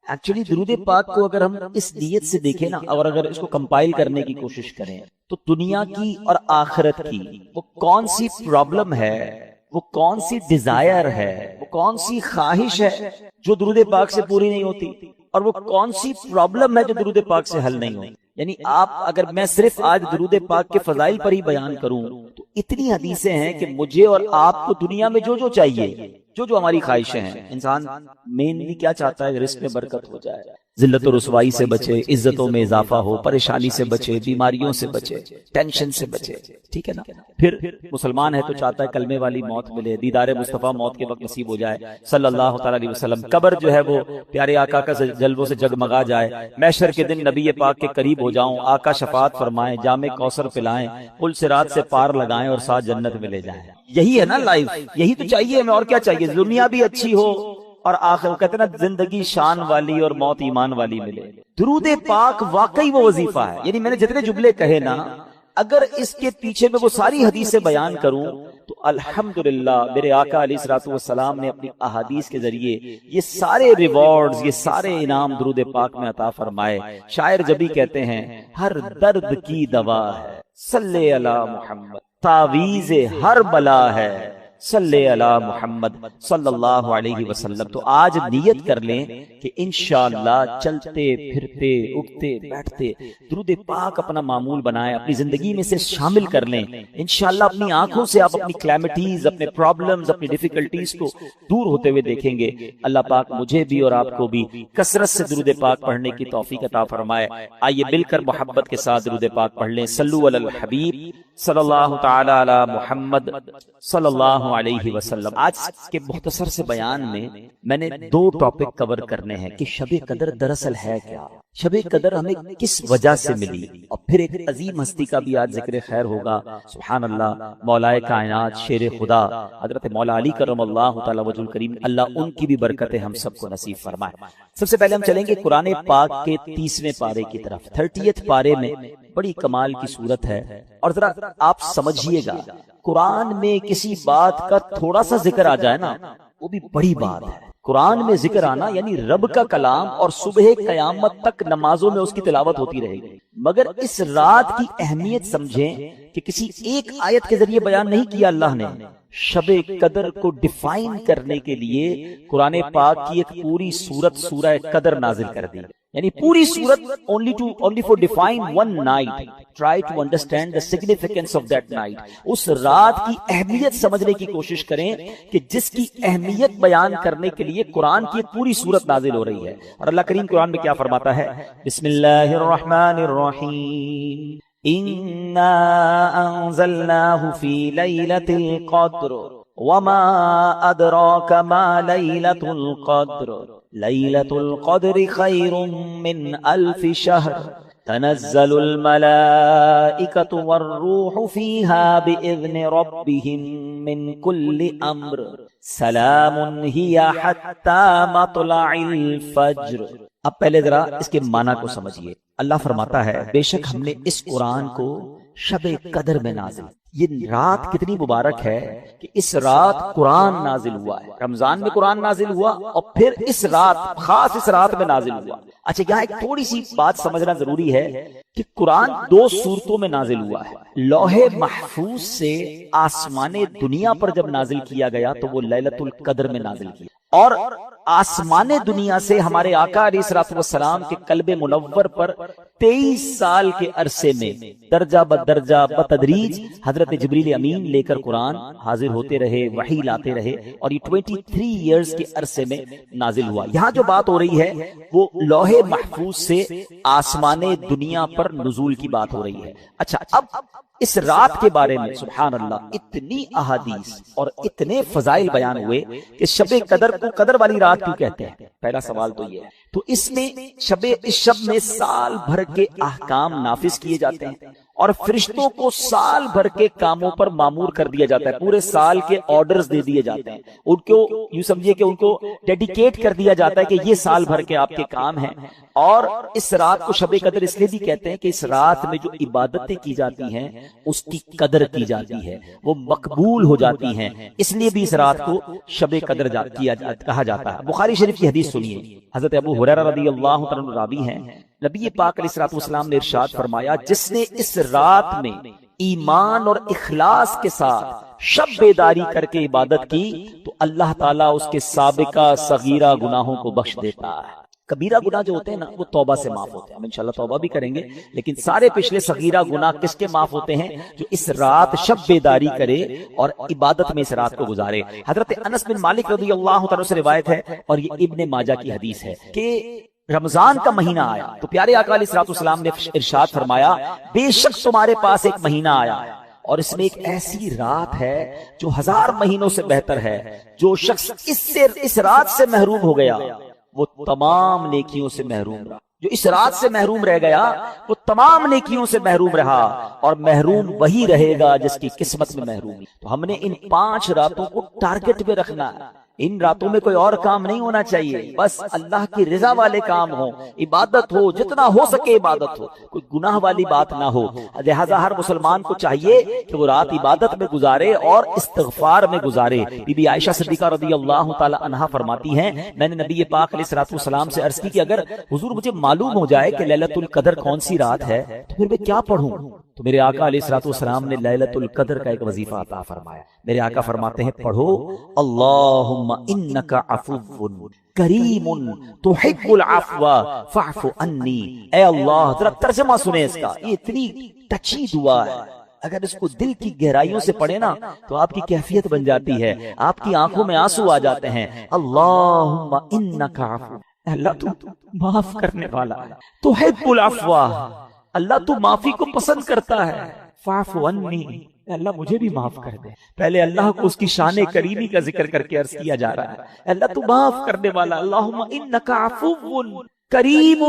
Actually درود پاک کو اگر ہم اس نیت سے دیکھیں نا، اور اگر اس کو کمپائل کرنے کی کوشش کریں تو دنیا کی اور آخرت کی وہ کون سی پرابلم ہے، وہ کون سی ڈیزائر ہے، وہ کون سی خواہش ہے جو درود پاک سے پوری نہیں ہوتی، اور وہ کون سی پرابلم ہے جو درود پاک سے حل نہیں ہوتی. یعنی آپ اگر میں صرف آج درود پاک کے فضائل پر ہی بیان کروں تو اتنی حدیثیں ہیں کہ مجھے اور آپ کو دنیا میں جو جو چاہیے، جو ہماری خواہشیں ہیں. انسان مینلی کیا چاہتا ہے؟ رزق میں برکت ہو جائے، ذلت و رسوائی سے بچے، عزتوں میں اضافہ ہو، پریشانی سے بچے، بیماریوں سے بچے، ٹینشن سے بچے. ٹھیک ہے نا؟ پھر مسلمان ہے تو چاہتا ہے کلمے والی موت ملے، دیدار مصطفیٰ موت کے وقت نصیب ہو جائے صلی اللہ تعالی علیہ وسلم. قبر جو ہے وہ پیارے آقا کا جلووں سے جگمگا جائے، محشر کے دن نبی پاک کے قریب ہو جاؤں، آقا شفاعت فرمائیں، جام کوثر پلائیں، پل صراط سے پار لگائیں اور ساتھ جنت میں لے جائیں. یہی ہے نا لائف، یہی تو چاہیے ہمیں. اور کیا چاہیے؟ دنیا بھی اچھی ہو اور آخر کہتے ہیں نا زندگی شان والی اور موت ایمان والی ملے. درود پاک واقعی وہ وظیفہ ہے. یعنی میں نے جتنے جملے کہے نا، اگر اس کے پیچھے میں وہ ساری حدیثیں بیان کروں تو الحمدللہ میرے آقا علیہ الصلوۃ والسلام نے اپنی احادیث کے ذریعے یہ سارے ریوارڈز، یہ سارے انعام درود پاک میں عطا فرمائے. شاعر جبھی کہتے ہیں ہر درد کی دوا ہے صلی علی محمد، تعویذ ہر بلا ہے صلی علی محمد صلی اللہ علیہ وسلم. تو آج نیت کر لیں کہ انشاءاللہ چلتے پھرتے اٹھتے بیٹھتے درود پاک اپنا معمول بنائیں، اپنی زندگی میں سے شامل کر لیں. انشاءاللہ اپنی آنکھوں سے آپ اپنی کلیمٹیز، اپنے پرابلمز، اپنی ڈیفیکلٹیز کو دور ہوتے ہوئے دیکھیں گے. اللہ پاک مجھے بھی اور آپ کو بھی کثرت سے درود پاک پڑھنے کی توفیق عطا فرمائے. آئیے مل کر محبت کے ساتھ درود پاک پڑھ لیں. صلو علی الحبیب صلی اللہ تعالی علی محمد صلی اللہ علیہ وسلم. آج کے مختصر سے بیان میں نے 2 ٹاپک کور کرنے ہیں کہ شب قدر دراصل ہے کیا، شب قدر ہمیں کس وجہ سے ملی، اور پھر ایک عظیم ہستی کا بھی آج ذکر خیر ہوگا. سبحان اللہ، مولائے کائنات شیر خدا حضرت مولا علی کرم اللہ تعالی وجہ الکریم، اللہ ان کی بھی برکتیں ہم سب کو نصیب فرمائے. سب سے پہلے ہم چلیں گے قرآن پاک کے 30ویں پارے کی طرف. 30th پارے میں بڑی کمال کی صورت ہے، اور ذرا آپ سمجھیے گا قرآن میں کسی بات کا تھوڑا سا ذکر آ جائے نا وہ بھی بڑی بات ہے. قرآن میں ذکر آنا یعنی رب کا کلام، اور صبح قیامت تک نمازوں میں اس کی تلاوت ہوتی رہے گی. مگر اس رات کی اہمیت سمجھیں کہ کسی ایک آیت کے ذریعے بیان نہیں کیا اللہ نے. شب قدر کو ڈیفائن کرنے کے لیے قرآن پاک کی ایک پوری سورت سورہ قدر نازل کر دی. یعنی پوری سورت only for define one night. Try to understand the significance of that night. اس رات کی اہمیت سمجھنے کی کوشش کریں کہ جس کی اہمیت بیان کرنے کے لیے قرآن کی ایک پوری سورت نازل ہو رہی ہے. اور اللہ کریم قرآن میں کیا فرماتا ہے؟ بسم اللہ الرحمن الرحیم انا انزلناه في ليلة القدر وما ادراك ما ليلة القدر ليلة القدر خير من 1000 شهر تنزل الملائكة والروح فيها بإذن ربهم من كل أمر سلام هي حتى مطلع الفجر. اب پہلے ذرا اس کے معنی کو سمجھیے. اللہ فرماتا ہے بے شک ہم نے اس قرآن کو شب قدر میں نازل. یہ رات کتنی مبارک ہے کہ اس رات قرآن نازل ہوا ہے. رمضان میں قرآن نازل ہوا اور پھر اس رات، خاص اس رات میں نازل ہوا. اچھا یہاں ایک تھوڑی سی بات سمجھنا ضروری ہے کہ قرآن 2 صورتوں میں نازل ہوا ہے. لوح محفوظ سے آسمان دنیا پر جب نازل کیا گیا تو وہ لیلۃ القدر میں نازل کیا، اور آسمان دنیا سے ہمارے آقا علیہ الصلوۃ والسلام کے قلب منور پر 23 سال کے عرصے میں درجہ بدرجہ بتدریج حضرت جبریل امین لے کر قرآن حاضر ہوتے رہے، وحی لاتے رہے، اور یہ 23 ایئرز کے عرصے میں نازل ہوا. یہاں جو بات ہو رہی ہے وہ لوح محفوظ سے آسمان دنیا پر نزول کی بات ہو رہی ہے. اچھا اب اس رات کے بارے میں سبحان اللہ اتنی احادیث اور اتنے فضائل بیان ہوئے کہ شب قدر کو قدر والی رات کیوں کہتے ہیں؟ پہلا سوال تو یہ ہے. تو اس میں اس شب میں سال بھر کے احکام نافذ کیے جاتے ہیں، اور فرشتوں کو سال بھر کے کاموں پر مامور کر دیا جاتا ہے، پورے سال کے آرڈرز دے دیے جاتے ہیں ان کو، یوں سمجھیے کہ ان کو ڈیڈیکیٹ کر دیا جاتا ہے کہ یہ سال بھر کے آپ کے کام ہیں۔ اور اس رات کو شب قدر اس لیے بھی کہتے ہیں کہ اس رات میں جو عبادتیں کی جاتی ہیں اس کی قدر کی جاتی ہے، وہ مقبول ہو جاتی ہیں، اس لیے بھی اس رات کو شب قدر کہا جاتا ہے۔ بخاری شریف کی حدیث سنیے، حضرت ابو ہریرہ رضی اللہ عنہ راوی ہیں، نبی پاک علیہ الصلوۃ والسلام نے ارشاد فرمایا، جس نے اس رات میں ایمان اور اخلاص کے ساتھ شب بیداری کر کے عبادت کی تو اللہ تعالیٰ اس کے سابقہ صغیرہ گناہوں کو بخش دیتا ہے۔ کبیرہ گناہ جو ہوتے ہیں نا وہ توبہ سے معاف ہوتے ہیں، ہم انشاءاللہ توبہ بھی کریں گے، لیکن سارے پچھلے صغیرہ گناہ کس کے معاف ہوتے ہیں؟ جو اس رات شب بیداری کرے اور عبادت میں اس رات کو گزارے۔ حضرت انس بن مالک رضی اللہ عنہ سے روایت ہے، اور یہ ابن ماجہ کی حدیث ہے، کہ رمضان کا مہینہ آیا تو پیارے آقا علیہ الصلوۃ والسلام نے ارشاد فرمایا، بے شک تمہارے پاس ایک مہینہ آیا اور اس میں ایک ایسی رات ہے جو 1000 مہینوں سے بہتر ہے، جو شخص اس رات سے محروم ہو گیا وہ تمام نیکیوں سے محروم رہا، جو اس رات سے محروم رہ گیا وہ تمام نیکیوں سے محروم رہا، اور محروم وہی رہے گا جس کی قسمت میں محرومی۔ تو ہم نے ان 5 راتوں کو ٹارگٹ پہ رکھنا ہے، ان راتوں میں کوئی اور کام نہیں ہونا چاہیے، بس اللہ کی رضا والے کام ہوں، عبادت ہو، جتنا ہو سکے عبادت ہو، کوئی گناہ والی بات نہ ہو۔ لہذا ہر مسلمان کو چاہیے کہ وہ رات عبادت میں گزارے اور استغفار میں گزارے۔ بی بی عائشہ صدیقہ رضی اللہ تعالی عنہا فرماتی ہیں، میں نے نبی پاک علیہ الصلوۃ والسلام سے عرض کی کہ اگر حضور مجھے معلوم ہو جائے کہ لیلۃ القدر کون سی رات ہے تو پھر میں کیا پڑھوں؟ تو میرے آقا علیہ الصلوۃ والسلام نے لیلۃ القدر کا ایک وظیفہ عطا فرمایا۔ میرے آقا فرماتے ہیں، پڑھو اللہم انک عفو کریم تحب العفو فاعف عنی۔ اے اللہ، ذرا ترجمہ سنیں اس کا، یہ اتنی ٹچی دعا ہے، اگر اس کو دل کی گہرائیوں سے پڑھے نا تو آپ کی کیفیت بن جاتی ہے، آپ کی آنکھوں میں آنسو آ جاتے ہیں۔ اللہم انک عفو، اللہ تو معاف کرنے والا ہے، تحب العفو، اللہ تو معافی کو پسند کرتا ہے، فاعف عنی، اللہ مجھے بھی معاف کر دے۔ پہلے اللہ کو اس کی شان کریمی کا ذکر کر کے عرض کیا جا رہا ہے، اللہ تو معاف کرنے والا، اللہم انک عفو کریم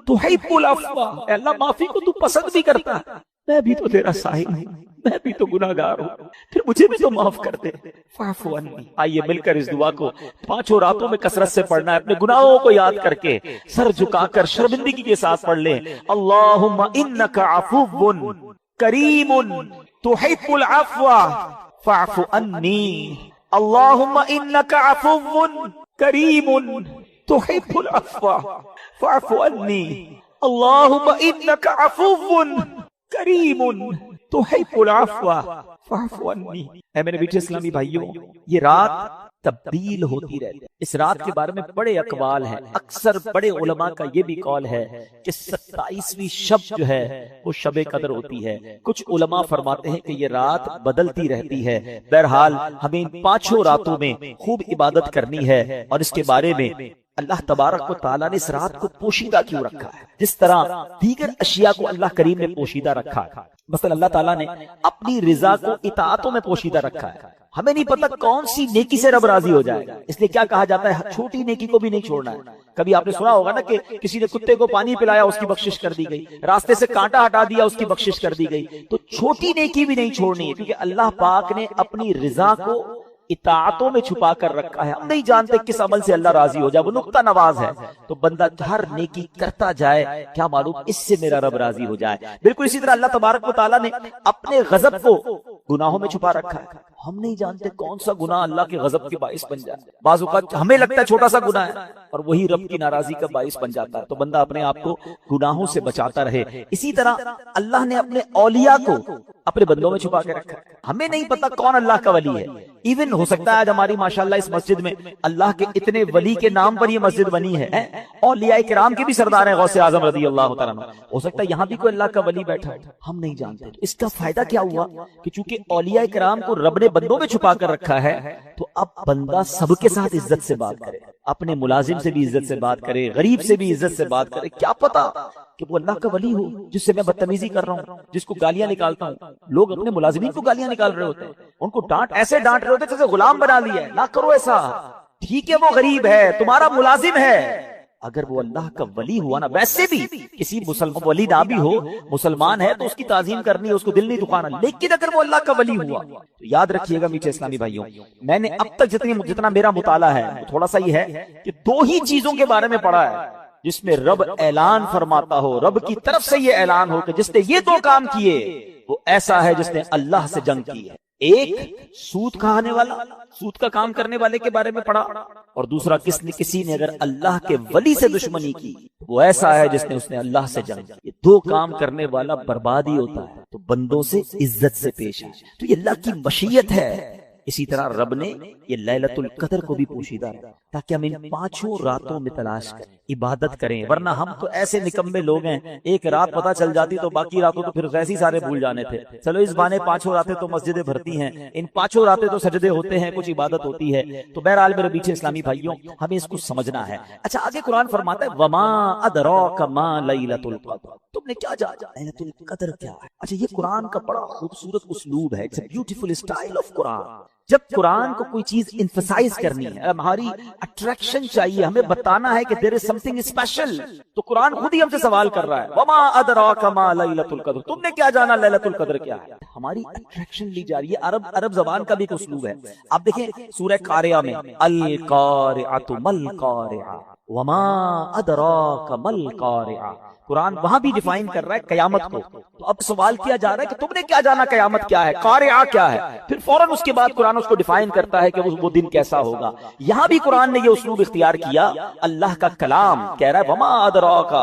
تحب العفو، اللہ معافی کو تو پسند بھی کرتا ہے، میں بھی تو تیرا سائل ہوں، میں بھی تو گناہگار ہوں، پھر مجھے بھی تو معاف کر دے، فاعف عنی۔ آئیے مل کر اس دعا کو 5 راتوں میں کثرت سے پڑھنا ہے، اپنے گناہوں کو یاد کر کے سر جھکا کر شرمندگی کے ساتھ پڑھ لیں، اللہم انک عفو کریم تحب العفو فاعف عنی، اللہم انک عفو کریم تحب العفو فاعف عنی، اللہم انک عفو کریم تحب العفو فاعف عنی۔ اے میرے بیٹے اسلامی بھائیوں، یہ رات تبدیل ہوتی رہتی ہے، اس رات کے بارے میں بڑے اقوال ہیں، اکثر بڑے علماء کا یہ بھی قول ہے کہ 27ویں شب جو ہے وہ شب قدر ہوتی ہے، کچھ علماء فرماتے ہیں کہ یہ رات بدلتی رہتی ہے۔ بہرحال ہمیں ان 5 راتوں میں خوب عبادت کرنی ہے، اور اس کے بارے میں اللہ تبارک و تعالیٰ نے اس رات کو پوشیدہ کیوں رکھا ہے، جس طرح دیگر اشیاء کو اللہ کریم نے پوشیدہ رکھا ہے، مثلا اللہ تعالیٰ نے اپنی رضا کو اطاعتوں میں پوشیدہ رکھا ہے۔ ہمیں نہیں پتہ کون سی نیکی سے رب راضی ہو جائے گا، اس لیے کیا کہا جاتا ہے، چھوٹی نیکی کو بھی نہیں چھوڑنا ہے۔ کبھی آپ نے سنا ہوگا نا کہ کسی نے کتے کو پانی پلایا، اس کی بخشش کر دی گئی، راستے سے کانٹا ہٹا دیا، اس کی بخشش کر دی گئی۔ تو چھوٹی نیکی بھی نہیں چھوڑنی ہے، کیونکہ اللہ پاک نے اپنی رضا کو اطاعتوں میں چھپا کر رکھا ہے۔ ہم نہیں جانتے کس عمل سے اللہ راضی ہو جائے، وہ نقطہ نواز ہے، تو بندہ ہر نیکی کرتا جائے، کیا معلوم اس سے میرا رب راضی ہو جائے۔ بالکل اسی طرح اللہ تبارک و تعالیٰ نے اپنے غضب کو گناہوں میں چھپا رکھا ہے، ہم نہیں جانتے کون سا گناہ اللہ کے غضب کے باعث بن جاتا ہے۔ بعض اوقات ہمیں لگتا ہے چھوٹا سا گناہ ہے اور وہی رب کی ناراضی کا باعث بن جاتا ہے، تو بندہ اپنے آپ کو گناہوں سے بچاتا رہے۔ اسی طرح اللہ نے اپنے اولیاء کو اپنے بندوں میں چھپا کے رکھا ہے، ہمیں نہیں پتا کون اللہ کا ولی ہے۔ ایون ہو سکتا ہے آج ہماری ماشاءاللہ اس مسجد میں اللہ کے اتنے ولی کے نام پر یہ مسجد بنی ہے، اولیاء کرام کے بھی سردار ہیں، غوث اعظم رضی اللہ تعالیٰ عنہ، ہو سکتا ہے یہاں بھی کوئی اللہ کا ولی بیٹھا ہے، ہم نہیں جانتے۔ اس کا فائدہ کیا ہوا کہ چونکہ اولیاء کرام کو رب نے بندوں میں چھپا کر رکھا ہے، تو اب بندہ سب کے ساتھ عزت سے بات کرے، اپنے ملازم سے بھی عزت سے بات کرے، غریب سے بھی عزت سے بات کرے۔ کیا پتا کہ وہ اللہ کا ولی ہو جس سے میں بدتمیزی کر رہا ہوں، جس کو گالیاں نکالتا ہوں۔ لوگ اپنے ملازمین کو گالیاں نکال رہے ہوتے ہیں، ان کو ایسے ڈانٹ رہے ہوتے ہیں جیسے غلام بنا لیا ہے۔ نہ کرو ایسا، ٹھیک ہے وہ غریب ہے، تمہارا ملازم ہے، اگر وہ اللہ کا ولی ہوا نا، ویسے بھی کسی مسلمان ولی نہ بھی ہو، مسلمان ہے تو اس کی تعظیم کرنی ہے، اس کو دل نہیں دکھانا، لیکن اگر وہ اللہ کا ولی ہوا تو یاد رکھیے گا میٹھے اسلامی بھائیوں، میں نے اب تک جتنا میرا مطالعہ ہے تھوڑا سا یہ ہے کہ 2 ہی چیزوں کے بارے میں پڑھا ہے جس میں رب اعلان فرماتا ہو، رب کی طرف سے یہ اعلان ہو کہ جس نے یہ 2 کام کیے وہ ایسا ہے جس نے اللہ سے جنگ کی ہے۔ ایک سود کھانے والا، سود کا کام کرنے والے کے بارے میں پڑھا، اور دوسرا کسی نے اگر اللہ کے ولی سے دشمنی کی وہ ایسا ہے جس نے اللہ سے جنگ کی۔ یہ 2 کام کرنے والا برباد ہی ہوتا ہے، تو بندوں سے عزت سے پیش ہے، تو یہ اللہ کی مشیت ہے۔ اسی طرح رب نے یہ لیلۃ القدر کو بھی پوشیدہ ہے تاکہ ہم ان 5 راتوں میں تلاش کریں، عبادت کریں، ورنہ ہم تو ایسے نکمے لوگ ہیں، ایک رات پتہ چل جاتی تو باقی راتوں تو پھر ویسے ہی سارے بھول جانے تھے۔ چلو اس بہانے 5 راتیں تو مسجدیں بھرتی ہیں، ان 5 راتیں تو سجدے ہوتے ہیں، کچھ عبادت ہوتی ہے، تو بہرحال میرے پیچھے اسلامی بھائیوں ہمیں اس کو سمجھنا ہے۔ اچھا آگے قرآن فرماتا ہے وما ادراک ما لیلۃ القدر، تم نے کیا جانا لیلۃ القدر کیا ہے؟ اچھا یہ قرآن کا بڑا خوبصورت اسلوب ہے، it's a beautiful style of Quran. جب قرآن کو کوئی چیز انفسائز کرنی ہے، ہماری اٹریکشن چاہیے، ہمیں بتانا ہے کہ دیر از سم تھنگ اسپیشل، تو قرآن خود ہی ہم سے سوال کر رہا ہے وما ادراک ما لیلۃ القدر، تم نے کیا جانا لیلۃ القدر کیا ہے؟ ہماری اٹریکشن لی جا رہی ہے۔ عرب زبان کا بھی ایک اسلوب ہے۔ آپ دیکھیں سورہ قاریہ میں القارعۃ مل قارعہ وما ادراک مل قارعہ، قرآن وہاں بھی ڈیفائن کر رہا ہے قیامت کو، تو اب سوال کیا جا رہا ہے کہ تم نے کیا جانا قیامت کیا ہے، قارعہ کیا ہے، پھر فوراً اس کے بعد قرآن اس کو ڈیفائن کرتا ہے کہ وہ دن کیسا ہوگا۔ یہاں بھی قرآن نے یہ اسلوب اختیار کیا، اللہ کا کلام کہہ رہا ہے وما ادراک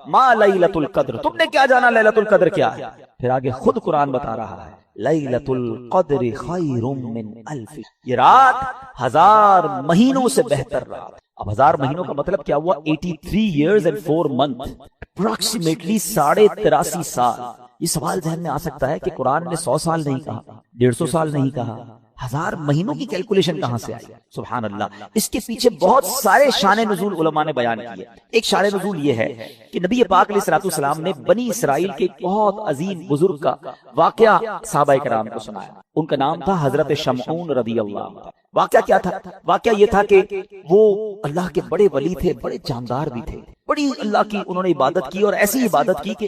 ما لیلۃ القدر، تم نے کیا جانا لیلۃ القدر کیا ہے، پھر آگے خود قرآن بتا رہا ہے لیلۃ القدر خیر من الف، یہ رات 1000 مہینوں سے بہتر رات۔ اب 1000 مہینوں کا مطلب کیا ہوا؟ 83 years and 4 months، اپروکسیمیٹلی 83.5 سال۔ یہ سوال ذہن میں آ سکتا ہے کہ قرآن نے 100 سال نہیں کہا، 150 سال نہیں کہا، 1000 مہینوں کی کیلکولیشن کہاں سے آئی؟ سبحان اللہ۔ اس کے پیچھے بہت سارے شان نزول علماء نے بیان کیے۔ ایک شان نزول یہ ہے کہ نبی پاک علیہ الصلوۃ والسلام نے بنی اسرائیل کے ایک بہت عظیم بزرگ کا واقعہ صحابہ کرام کو سنایا، ان کا نام تھا حضرت شمعون رضی اللہ عنہ۔ واقعہ کیا تھا؟ واقعہ یہ تھا کہ وہ اللہ کے بڑے ولی تھے، بڑے جاندار بھی تھے، بڑی اللہ کی انہوں نے عبادت کی، اور ایسی عبادت کی کہ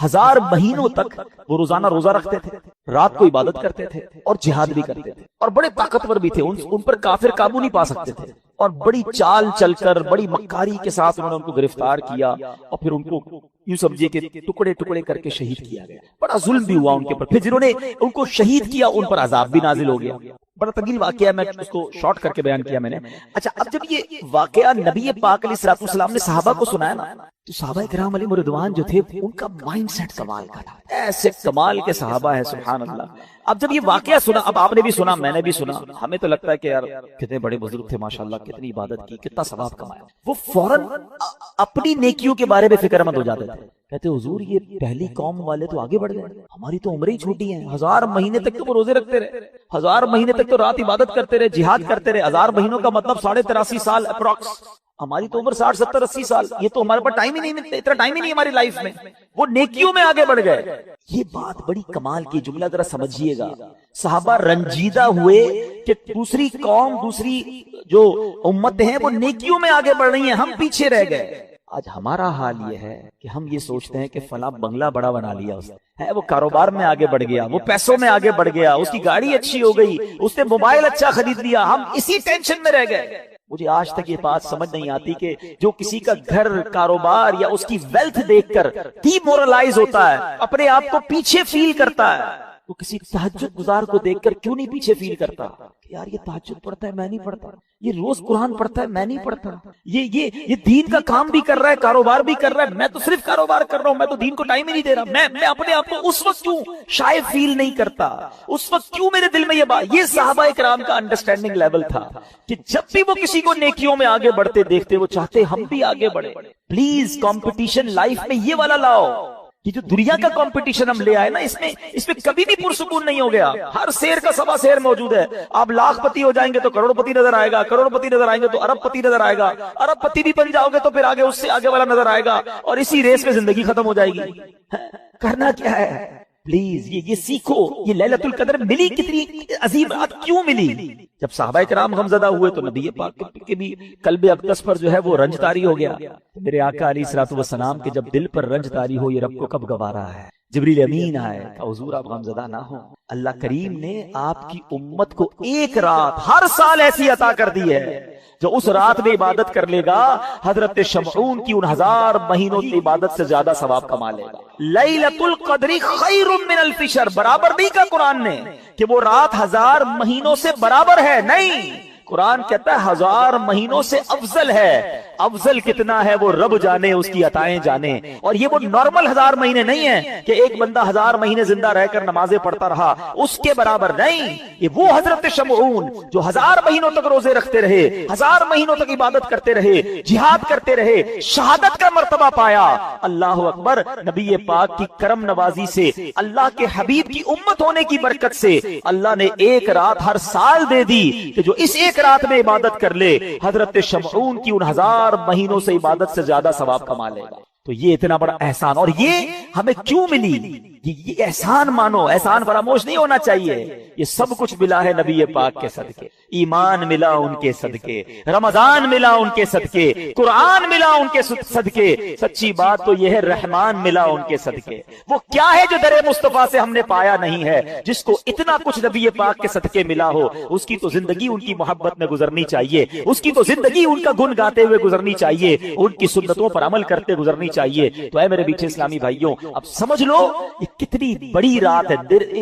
1000 مہینوں تک وہ روزانہ روزہ رکھتے تھے، رات کو عبادت کرتے تھے اور جہاد بھی کرتے تھے، اور بڑے طاقتور بھی تھے، ان پر کافر قابو نہیں پا سکتے تھے، اور بڑی چال چل کر بڑی مکاری کے ساتھ انہوں نے ان کو گرفتار کیا، اور پھر ان کو یوں سمجھیے کہ ٹکڑے ٹکڑے کر کے شہید کیا گیا، بڑا ظلم بھی ہوا ان کے اوپر۔ پھر جنہوں نے ان کو شہید کیا ان پر عذاب بھی نازل ہو گیا۔ بڑا طویل واقعہ ہے، میں اس کو شارٹ کر کے بیان کیا میں نے۔ اچھا اب جب یہ واقعہ نبی پاک علیہ الصلوۃ والسلام نے صحابہ کو سنایا نا، تو صحابہ کرام علیہ رضوان جو تھے ان کا مائنڈ سیٹ کمال کا تھا، ایسے کمال کے صحابہ ہیں سبحان اللہ۔ اب جب یہ واقعہ سنا، اب آپ نے بھی سنا، میں نے بھی سنا، ہمیں تو لگتا ہے کہ یار کتنے بڑے بزرگ تھے ماشاءاللہ، کتنی عبادت کی، کتنا ثواب کمایا۔ وہ فوراً اپنی نیکیوں کے بارے میں فکر مند ہو جاتے تھے، کہتے حضور یہ پہلی قوم والے تو آگے بڑھ گئے، ہماری تو عمریں ہی چھوٹی ہیں، 1000 مہینے تک تو وہ روزے رکھتے رہے، 1000 مہینے تک تو رات عبادت کرتے رہے، جہاد کرتے رہے، 1000 مہینوں کا مطلب 83.5 سال اپروکس، ہماری تو عمر 60 70 80 سال، یہ تو ہمارے پاس ٹائم ہی نہیں ملتا، اتنا ٹائم ہی نہیں ہماری لائف میں، وہ نیکیوں میں آگے بڑھ گئے۔ یہ بات بڑی کمال کی، جملہ ذرا سمجھیے گا، صحابہ رنجیدہ ہوئے کہ دوسری قوم، دوسری جو امتیں ہیں وہ نیکیوں میں آگے بڑھ رہی ہیں، ہم پیچھے رہ گئے۔ آج ہمارا حال یہ ہے کہ ہم یہ سوچتے ہیں کہ فلاں بنگلہ بڑا بنا لیا اس نے، وہ کاروبار میں آگے بڑھ گیا، وہ پیسوں میں آگے بڑھ گیا، اس کی گاڑی اچھی ہو گئی، اس نے موبائل اچھا خرید لیا، ہم اسی ٹینشن میں رہ گئے۔ مجھے آج تک یہ بات سمجھ نہیں آتی کہ جو کسی کا گھر، کاروبار یا اس کی ویلتھ دیکھ کر ڈی مورلائز ہوتا ہے، اپنے آپ کو پیچھے فیل کرتا ہے، وہ کسی تہجد گزار کو دیکھ کر کیوں نہیں پیچھے فیل کرتا کہ یار یہ تہجد پڑھتا ہے میں نہیں پڑھتا، یہ روز قرآن پڑھتا ہے میں نہیں پڑھتا، یہ دین کا کام بھی کر رہا ہے، کاروبار بھی کر رہا ہے، میں تو صرف کاروبار کر رہا ہوں، میں تو دین کو ٹائم ہی نہیں دے رہا، میں اپنے آپ کو اس وقت کیوں شاید فیل نہیں کرتا، اس وقت کیوں میرے دل میں یہ بات۔ یہ صحابہ کرام کا انڈرسٹینڈنگ لیول تھا کہ جب بھی وہ کسی کو نیکیوں میں آگے بڑھتے دیکھتے وہ چاہتے ہم بھی آگے بڑھے۔ پلیز کمپٹیشن لائف میں یہ والا لاؤ، یہ جو دنیا کا کمپٹیشن ہم لے آئے نا، اس میں کبھی بھی پرسکون نہیں ہو گیا، ہر شیر کا سوا شیر موجود ہے۔ آپ لاکھ پتی ہو جائیں گے تو کروڑ پتی نظر آئے گا، کروڑ پتی نظر آئیں گے تو ارب پتی نظر آئے گا، ارب پتی بھی بن جاؤ گے تو پھر آگے اس سے آگے والا نظر آئے گا، اور اسی ریس میں زندگی ختم ہو جائے گی۔ کرنا کیا ہے؟ پلیز یہ سیکھو، یہ لیلۃ القدر ملی کتنی عظیم رات کیوں ملی؟ جب صحابہ کرام غمزدہ ہوئے تو نبی پاک کے بھی قلب اقدس پر جو ہے وہ رنج طاری ہو گیا. میرے آقا علیہ الصلوۃ والسلام کے جب دل پر رنج طاری ہو، یہ رب کو کب گوارا ہے. جبریل امین آئے کہ حضور آپ غمزدہ نہ ہو، اللہ کریم نے آپ کی امت کو ایک رات ہر سال ایسی عطا کر دی ہے جو اس رات میں عبادت کر لے گا حضرت شمعون کی ان 1000 مہینوں کی عبادت سے زیادہ ثواب کما لے گا. لیلۃ القدر خیر من الف شہر، برابر نہیں کہا قرآن نے کہ وہ رات 1000 مہینوں سے برابر ہے، نہیں، قرآن کہتا ہے 1000 مہینوں سے افضل ہے. افضل کتنا ہے وہ رب جانے، اس کی عطائیں جانے. اور یہ وہ نارمل 1000 مہینے نہیں ہیں کہ ایک بندہ 1000 مہینے زندہ رہ کر نمازیں پڑھتا رہا، اس کے برابر نہیں. یہ وہ حضرت شمعون جو 1000 مہینوں تک روزے رکھتے رہے، 1000 مہینوں تک عبادت کرتے رہے، جہاد کرتے رہے، شہادت کا مرتبہ پایا. اللہ اکبر. نبی پاک کی کرم نوازی سے، اللہ کے حبیب کی امت ہونے کی برکت سے اللہ نے ایک رات ہر سال دے دی کہ جو اس ایک رات میں عبادت کر لے حضرت شمعون کی ان 1000 مہینوں سے عبادت سے زیادہ ثواب کما لے گا. تو یہ اتنا بڑا احسان، اور یہ ہمیں کیوں ملی؟ یہ احسان مانو، احسان فراموش نہیں ہونا چاہیے. یہ سب کچھ ملا ہے نبی پاک کے صدقے. ایمان ملا ان کے صدقے، رمضان ملا ان کے صدقے، قرآن ملا ان کے صدقے. سچی بات تو یہ ہے رحمان ملا ان کے صدقے. وہ کیا ہے جو در مصطفیٰ سے ہم نے پایا نہیں ہے؟ جس کو اتنا کچھ نبی پاک کے صدقے ملا ہو، اس کی تو زندگی ان کی محبت میں گزرنی چاہیے، اس کی تو زندگی ان کا گن گاتے ہوئے گزرنی چاہیے، ان کی سنتوں پر عمل کرتے گزرنی چاہیے. تو اے میرے بیٹھے اسلامی بھائیوں، اب سمجھ لو یہ کتنی بڑی رات ہے.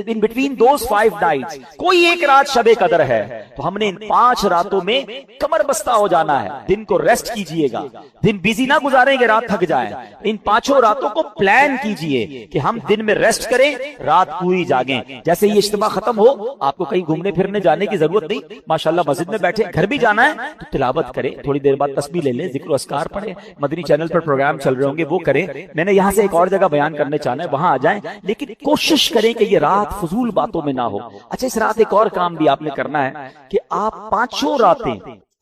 ان بٹوین دوز 5 نائٹس کوئی ایک رات شب قدر ہے. تو ہم نے ان 5 راتوں میں کمر بستہ ہو جانا ہے. دن کو ریسٹ کیجئے گا، دن بیزی نہ گزاریں گے رات تھک جائیں. ان 5 راتوں کو پلان کیجئے کہ ہم دن میں ریسٹ کریں، رات پوری جاگیں. جیسے یہ اجتماع ختم ہو، آپ کو کہیں گھومنے پھرنے جانے کی ضرورت نہیں. ماشاءاللہ مسجد میں بیٹھے، گھر بھی جانا ہے تو تلاوت کریں، تھوڑی دیر بعد تسبیح لے لیں، ذکر و اذکار پڑھیں. مدنی چینل پر پروگرام چل رہے ہوں گے وہ کریں. میں نے یہاں سے ایک اور جگہ بیان کرنے چاہنا ہے، وہاں آ جائیں، لیکن کوشش کریں کہ یہ رات فضول باتوں میں نہ ہو. اچھا، اس رات ایک اور کام بھی آپ نے کرنا ہے کہ آپ 5 راتیں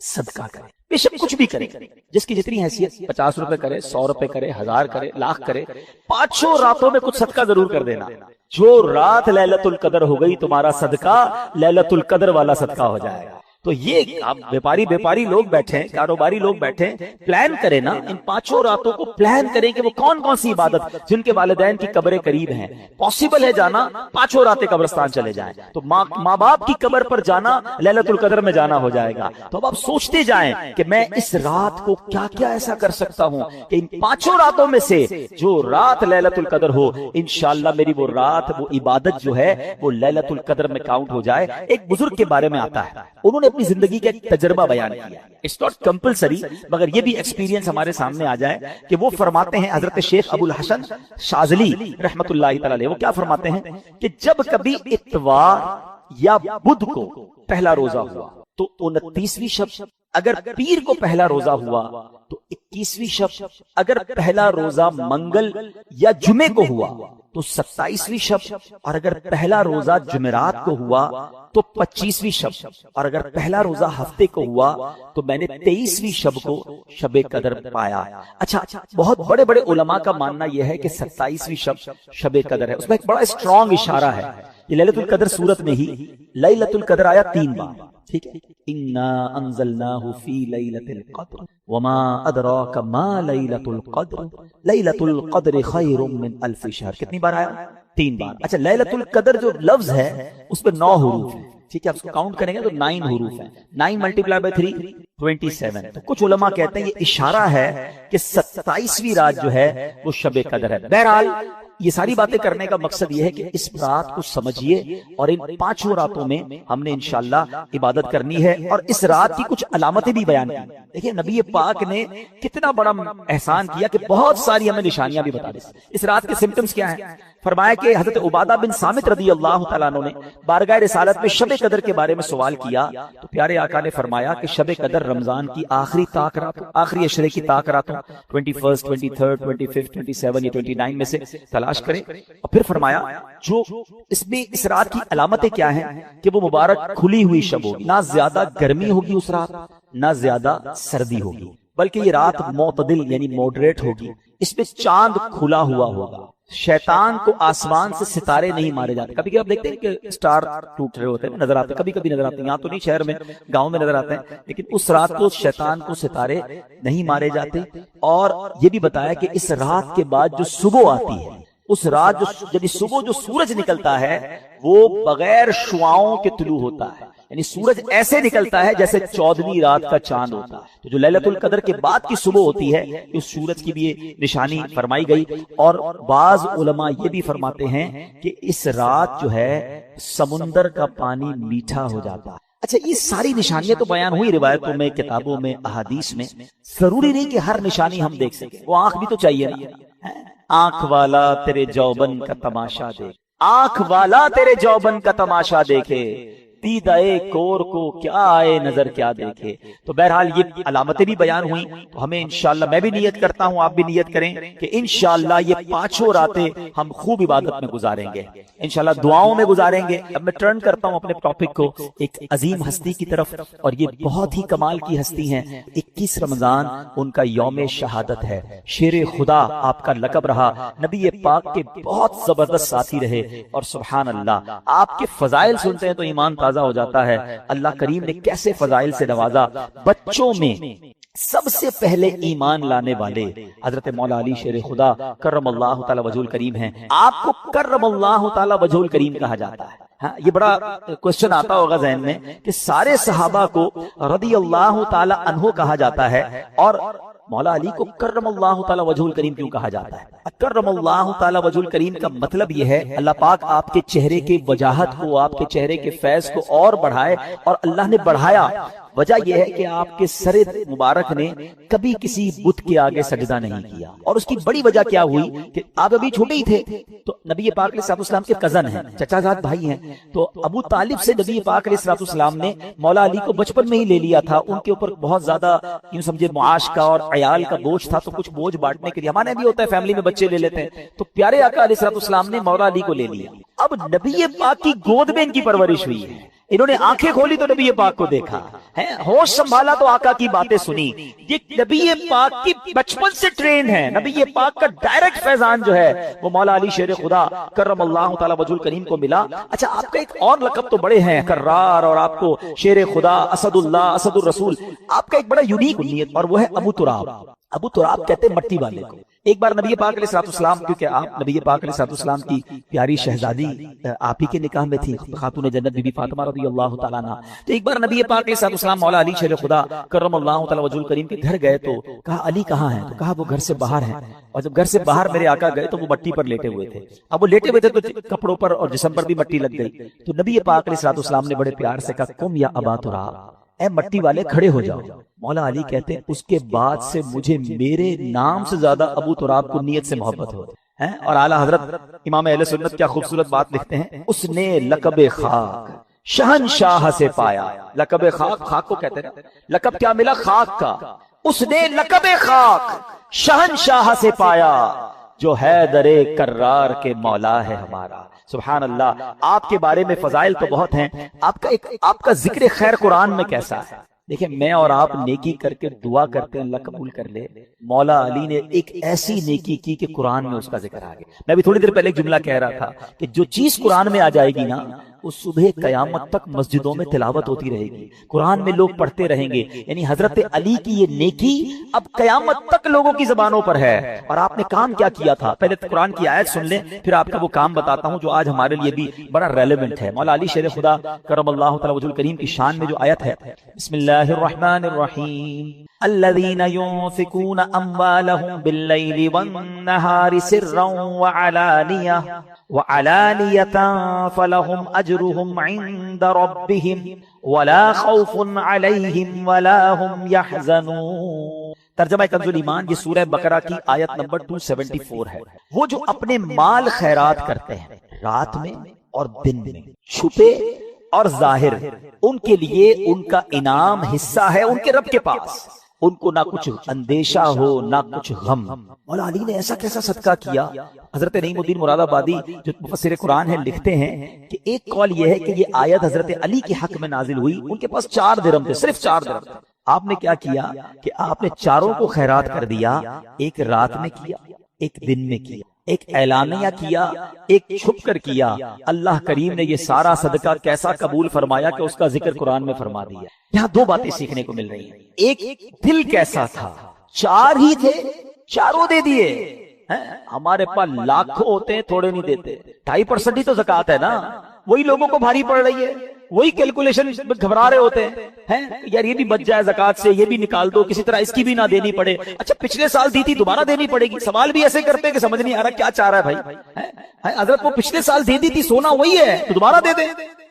صدقہ کریں. بے شک کچھ بھی کریں، جس کی جتنی حیثیت، 50 روپے کرے، 100 روپے کرے، 1000 کرے، لاکھ کرے، 5 راتوں میں کچھ صدقہ ضرور کر دینا. جو رات لیلۃ القدر ہو گئی، تمہارا صدقہ لیلۃ القدر والا صدقہ ہو جائے گا. تو یہ آپ بیپاری لوگ بیٹھے ہیں، کاروباری لوگ بیٹھے ہیں، پلان کریں نا. ان 5 راتوں کو پلان کریں کہ وہ کون کون سی عبادت، جن کے والدین کی قبریں قریب ہیں، پاسبل ہے جانا، 5 راتیں قبرستان چلے جائیں. تو ماں باپ کی قبر پر جانا لیلۃ القدر میں جانا ہو جائے گا. تو اب آپ سوچتے جائیں کہ میں اس رات کو کیا کیا ایسا کر سکتا ہوں کہ ان 5 راتوں میں سے جو رات لیلۃ القدر ہو، انشاءاللہ میری وہ رات، وہ عبادت جو ہے وہ لیلۃ القدر میں کاؤنٹ ہو جائے. ایک بزرگ کے بارے میں آتا ہے، انہوں نے اپنی زندگی کا ایک تجربہ بیان کیا. اٹس ناٹ کمپلسری، مگر یہ بھی ایکسپیرینس ہمارے سامنے آ جائے کہ وہ فرماتے ہیں، حضرت شیخ ابو الحسن شاذلی رحمت اللہ تعالی علیہ، وہ کیا فرماتے ہیں کہ جب کبھی اتوار یا بدھ کو پہلا روزہ ہوا تو 29ویں شب، اگر پیر کو پہلا روزہ ہوا تو 21ویں شب، اگر پہلا روزہ منگل یا جمعے کو ہوا تو 27ویں شب، اور اگر پہلا روزہ جمعرات کو ہوا تو 25ویں شب، اور اگر پہلا روزہ ہفتے کو ہوا تو میں نے 23ویں شب کو شب قدر پایا. اچھا، بہت بڑے بڑے علماء کا ماننا یہ ہے کہ 27ویں شب شب قدر ہے. اس میں ایک بڑا اسٹرانگ اشارہ ہے. یہ لیلۃ القدر سورت میں ہی لیلۃ القدر آیا 3 بار، ٹھیک ہے. انا انزلناہ فی لیلۃ القدر وما ادراک ما لیلۃ القدر لیلۃ القدر خیر من الف شہر. کتنی بار آیا؟ 3 بار. اچھا، لیلۃ القدر جو لفظ ہے اس میں 9 حروف ہیں، ٹھیک ہے. آپ اس کو کاؤنٹ کریں گے تو 9 حروف ہیں. 9 ملٹیپلائی بائی 3 27. تو کچھ علماء کہتے ہیں یہ اشارہ ہے کہ 27ویں رات جو ہے وہ شب قدر ہے. بہرحال یہ ساری باتیں کرنے کا مقصد یہ ہے کہ اس رات کو سمجھیے، اور ان 5 راتوں میں ہم نے انشاءاللہ عبادت کرنی ہے. اور اس رات کی کچھ علامتیں بھی بیان کی. دیکھیں نبی پاک نے کتنا بڑا احسان کیا کہ بہت ساری ہمیں نشانیاں بھی بتا دی. اس رات کے سمپٹمز کیا ہیں؟ فرمایا کہ حضرت عبادہ بن صامت رضی اللہ تعالیٰ عنہ نے بارگاہ رسالت میں شب قدر کے بارے میں سوال کیا تو پیارے آقا نے فرمایا کہ شب قدر رمضان کی آخری طاق راتوں، آخری عشرے کی طاق راتوں 21 23 25 27 یا 29 میں سے تلاش کریں. اور پھر فرمایا جو اس میں اس رات کی علامتیں کیا ہیں کہ وہ مبارک کھلی ہوئی شب ہوگی، نہ زیادہ گرمی ہوگی اس رات، نہ زیادہ سردی ہوگی، بلکہ یہ رات معتدل یعنی ماڈریٹ ہوگی، اس میں چاند کھلا ہوا ہوگا، شیطان کو آسمان سے ستارے نہیں مارے جاتے۔ کبھی کبھی آپ دیکھتے ہیں کہ سٹار ٹوٹ رہے ہوتے ہیں، نظر آتے ہیں، کبھی کبھی نظر آتے ہیں، یہاں تو نہیں، شہر میں گاؤں میں نظر آتے ہیں، لیکن اس رات کو شیطان کو ستارے نہیں مارے جاتے۔ اور یہ بھی بتایا کہ اس رات کے بعد جو صبح آتی ہے، اس رات یعنی صبح جو سورج نکلتا ہے وہ بغیر شعاؤں کے طلوع ہوتا ہے، یعنی سورج ایسے نکلتا ہے جیسے 14ویں رات کا چاند ہوتا ہے۔ تو جو لیلۃ القدر کے بعد کی صبح ہوتی ہے، اس سورج کی بھی یہ نشانی فرمائی گئی۔ اور بعض علماء یہ بھی فرماتے ہیں کہ اس رات جو ہے سمندر کا پانی میٹھا ہو جاتا ہے۔ اچھا، یہ ساری نشانیاں تو بیان ہوئی روایتوں میں، کتابوں میں، احادیث میں، ضروری نہیں کہ ہر نشانی ہم دیکھ سکیں، وہ آنکھ بھی تو چاہیے نا۔ آنکھ والا تیرے جوبن کا تماشا دیکھ، آنکھ والا تیرے جوبن کا تماشا دیکھے، دیدائے کور کو کیا آئے نظر کیا دیکھے۔ تو بہرحال یہ علامتیں بھی بیان ہوئیں، تو ہمیں انشاءاللہ، میں بھی نیت کرتا ہوں، آپ بھی نیت کریں کہ انشاءاللہ یہ 5 راتیں ہم خوب عبادت میں گزاریں گے، انشاءاللہ دعاؤں میں گزاریں گے۔ اب میں ٹرن کرتا ہوں اپنے ٹاپک کو ایک عظیم ہستی کی طرف، اور یہ بہت ہی کمال کی ہستی ہیں۔ 21 رمضان ان کا یوم شہادت ہے، شیر خدا آپ کا لقب رہا، نبی پاک کے بہت زبردست ساتھی رہے، اور سبحان اللہ آپ کے فضائل سنتے ہیں تو ایمان تازہ ہو جاتا ہے۔ اللہ کریم نے کیسے فضائل سے نوازا۔ بچوں میں سب سے پہلے ایمان لانے والے حضرت مولا علی شیر خدا کرم اللہ تعالی وجہ الکریم ہیں۔ آپ کو کرم اللہ تعالی وجہ الکریم کہا جاتا ہے۔ ہاں، یہ بڑا کوشچن آتا ہوگا ذہن میں کہ سارے صحابہ کو رضی اللہ تعالی عنہ کہا جاتا ہے، اور مولا علی کو کرم اللہ تعالی وجہ الکریم کیوں کہا جاتا ہے؟ کرم اللہ تعالی وجہ الکریم کا مطلب یہ ہے اللہ پاک آپ کے چہرے کے وجاہت کو، آپ کے چہرے کے فیض کو اور بڑھائے، اور اللہ نے بڑھایا۔ وجہ یہ ہے کہ آپ کے سر مبارک نے کبھی کسی بت کے آگے سجدہ نہیں کیا، اور اس کی بڑی وجہ کیا ہوئی کہ آپ ابھی چھوٹے ہی تھے، تو نبی پاک علیہ السلام کے کزن ہیں، چچا زاد بھائی ہیں، تو ابو طالب سے نبی پاک علیہ السلام نے مولا علی کو بچپن میں ہی لے لیا تھا۔ ان کے اوپر بہت زیادہ یوں سمجھے معاش کا اور عیال کا بوجھ تھا، تو کچھ بوجھ بانٹنے کے لیے، ہمارے بھی ہوتا ہے فیملی میں بچے لے لیتے ہیں، تو پیارے آقا علیہ السلام نے مولا علی کو لے لیا۔ اب نبی پاک کی گود میں ان کی پرورش ہوئی ہے، انہوں نے آنکھیں کھولی تو نبی پاک کو دیکھا ہے، ہوش سنبھالا تو آقا کی باتیں سنی۔ یہ نبی پاک کی بچپن سے ٹرین ہے، نبی پاک کا ڈائریکٹ فیضان جو ہے وہ مولا علی شیر خدا کرم اللہ تعالی وجہ الکریم کو ملا۔ اچھا، آپ کا ایک اور لقب تو بڑے ہیں، کرار، اور آپ کو شیر خدا، اسد اللہ، اسد الرسول، آپ کا ایک بڑا یونیک نیت، اور وہ ہے ابو تراب۔ ابو تراب کہتے ہیں مٹی والے کو۔ ایک بار نبی پاک علیہ السلام، کیونکہ آپ نبی پاک علیہ السلام کی پیاری شہزادی آپ ہی کے نکاح میں تھی، خاتون جنت بی بی فاطمہ رضی اللہ تعالیٰ عنہ، تو ایک بار نبی پاک علیہ السلام مولا علی شیر خدا کرم اللہ تعالی وجہ الکریم کے گھر گئے، تو کہا علی کہاں ہیں؟ تو کہا وہ گھر سے باہر ہیں۔ اور جب گھر سے باہر میرے آقا گئے تو وہ مٹی پر لیٹے ہوئے تھے۔ اب وہ لیٹے ہوئے تھے تو کپڑوں پر اور جسم پر بھی مٹی لگ گئی، تو نبی پاک علیہ السلام نے بڑے پیار سے کہا قم یا ابا تراب، اے مٹی والے کھڑے ہو جاؤ۔ مولا علی کہتے ہیں اس کے بعد سے مجھے میرے نام سے زیادہ ابو تراب کو نیت سے محبت ہو ہے۔ اور اعلیٰ حضرت امام اہل سنت کیا خوبصورت بات لکھتے ہیں، اس نے لقب خاک شہنشاہ سے پایا۔ لقب خاک، خاک کو کہتے ہیں، لقب کیا ملا؟ خاک کا۔ اس نے لقب خاک شہنشاہ سے پایا، جو حیدر کرار کے مولا ہے ہمارا۔ سبحان اللہ، آپ کے بارے میں فضائل تو بہت ہیں، آپ کا ذکر خیر قرآن میں کیسا ہے؟ دیکھیں، میں اور آپ نیکی کر کے دعا کرتے ہیں اللہ قبول کر لے، مولا علی نے ایک ایسی نیکی کی کہ قرآن میں اس کا ذکر آ گیا۔ میں بھی تھوڑی دیر پہلے ایک جملہ کہہ رہا تھا کہ جو چیز قرآن میں آ جائے گی نا، اس صبح قیامت تک مسجدوں میں تلاوت ہوتی رہے گی، قرآن میں لوگ پڑھتے رہیں گے۔ یعنی حضرت علی کی یہ نیکی اب قیامت تک لوگوں کی زبانوں پر ہے۔ اور آپ نے کام کیا کیا تھا، پہلے قرآن کی آیت سن لیں، پھر آپ کا وہ کام بتاتا ہوں جو آج ہمارے لیے بھی بڑا ریلیونٹ ہے۔ مولا علی شیر خدا کرم اللہ تعالی وجہ الکریم کی شان میں جو آیت ہے، بسم اللہ الرحمن الرحیم، الذین ينفقون اموالهم باللیل والنہار سرا وعلانیۃ فلهم اجرهم عند ربهم ولا خوف علیہم ولا هم يحزنون۔ ترجمہ کنز الایمان، یہ سورہ بقرہ کی آیت نمبر 274 ہے۔ وہ جو اپنے مال خیرات کرتے ہیں رات میں اور دن میں، چھپے اور ظاہر، ان کے لیے ان کا انعام حصہ ہے ان کے رب کے پاس، ان کو نہ کچھ اندیشہ ہو نہ کچھ غم۔ مولا علی نے ایسا کیسا صدقہ کیا؟ حضرت نعیم الدین مراد آبادی جو مفسر قرآن ہیں لکھتے ہیں کہ ایک قول یہ ہے کہ یہ آیت حضرت علی کے حق میں نازل ہوئی، ان کے پاس 4 درہم تھے، صرف 4 درہم، آپ نے کیا کیا کہ آپ نے چاروں کو خیرات کر دیا، ایک رات میں کیا، ایک دن میں کیا، ایک اعلانیہ کیا، ایک چھپ کر کیا۔ اللہ کریم نے یہ سارا صدقہ کیسا قبول فرمایا کہ اس کا ذکر قرآن میں فرما دیا۔ یہاں دو باتیں سیکھنے کو مل رہی ہیں، ایک دل کیسا تھا، چار ہی تھے، چاروں دے دیے۔ ہمارے پاس لاکھوں ہوتے ہیں، تھوڑے نہیں دیتے۔ 2.5% ہی تو زکوٰۃ ہے نا، وہی لوگوں کو بھاری پڑ رہی ہے، وہی کیلکولیشن گھبرا رہے ہوتے ہیں یار یہ بھی بچ جائے زکوٰۃ سے، یہ بھی نکال دو، کسی طرح اس کی بھی نہ دینی پڑے۔ اچھا پچھلے سال دی تھی دوبارہ دینی پڑے گی؟ سوال بھی ایسے کرتے ہیں کہ سمجھ نہیں آ رہا کیا چاہ رہا ہے بھائی۔ حضرت وہ پچھلے سال دے دی تھی، سونا وہی ہے تو دوبارہ دے دیں۔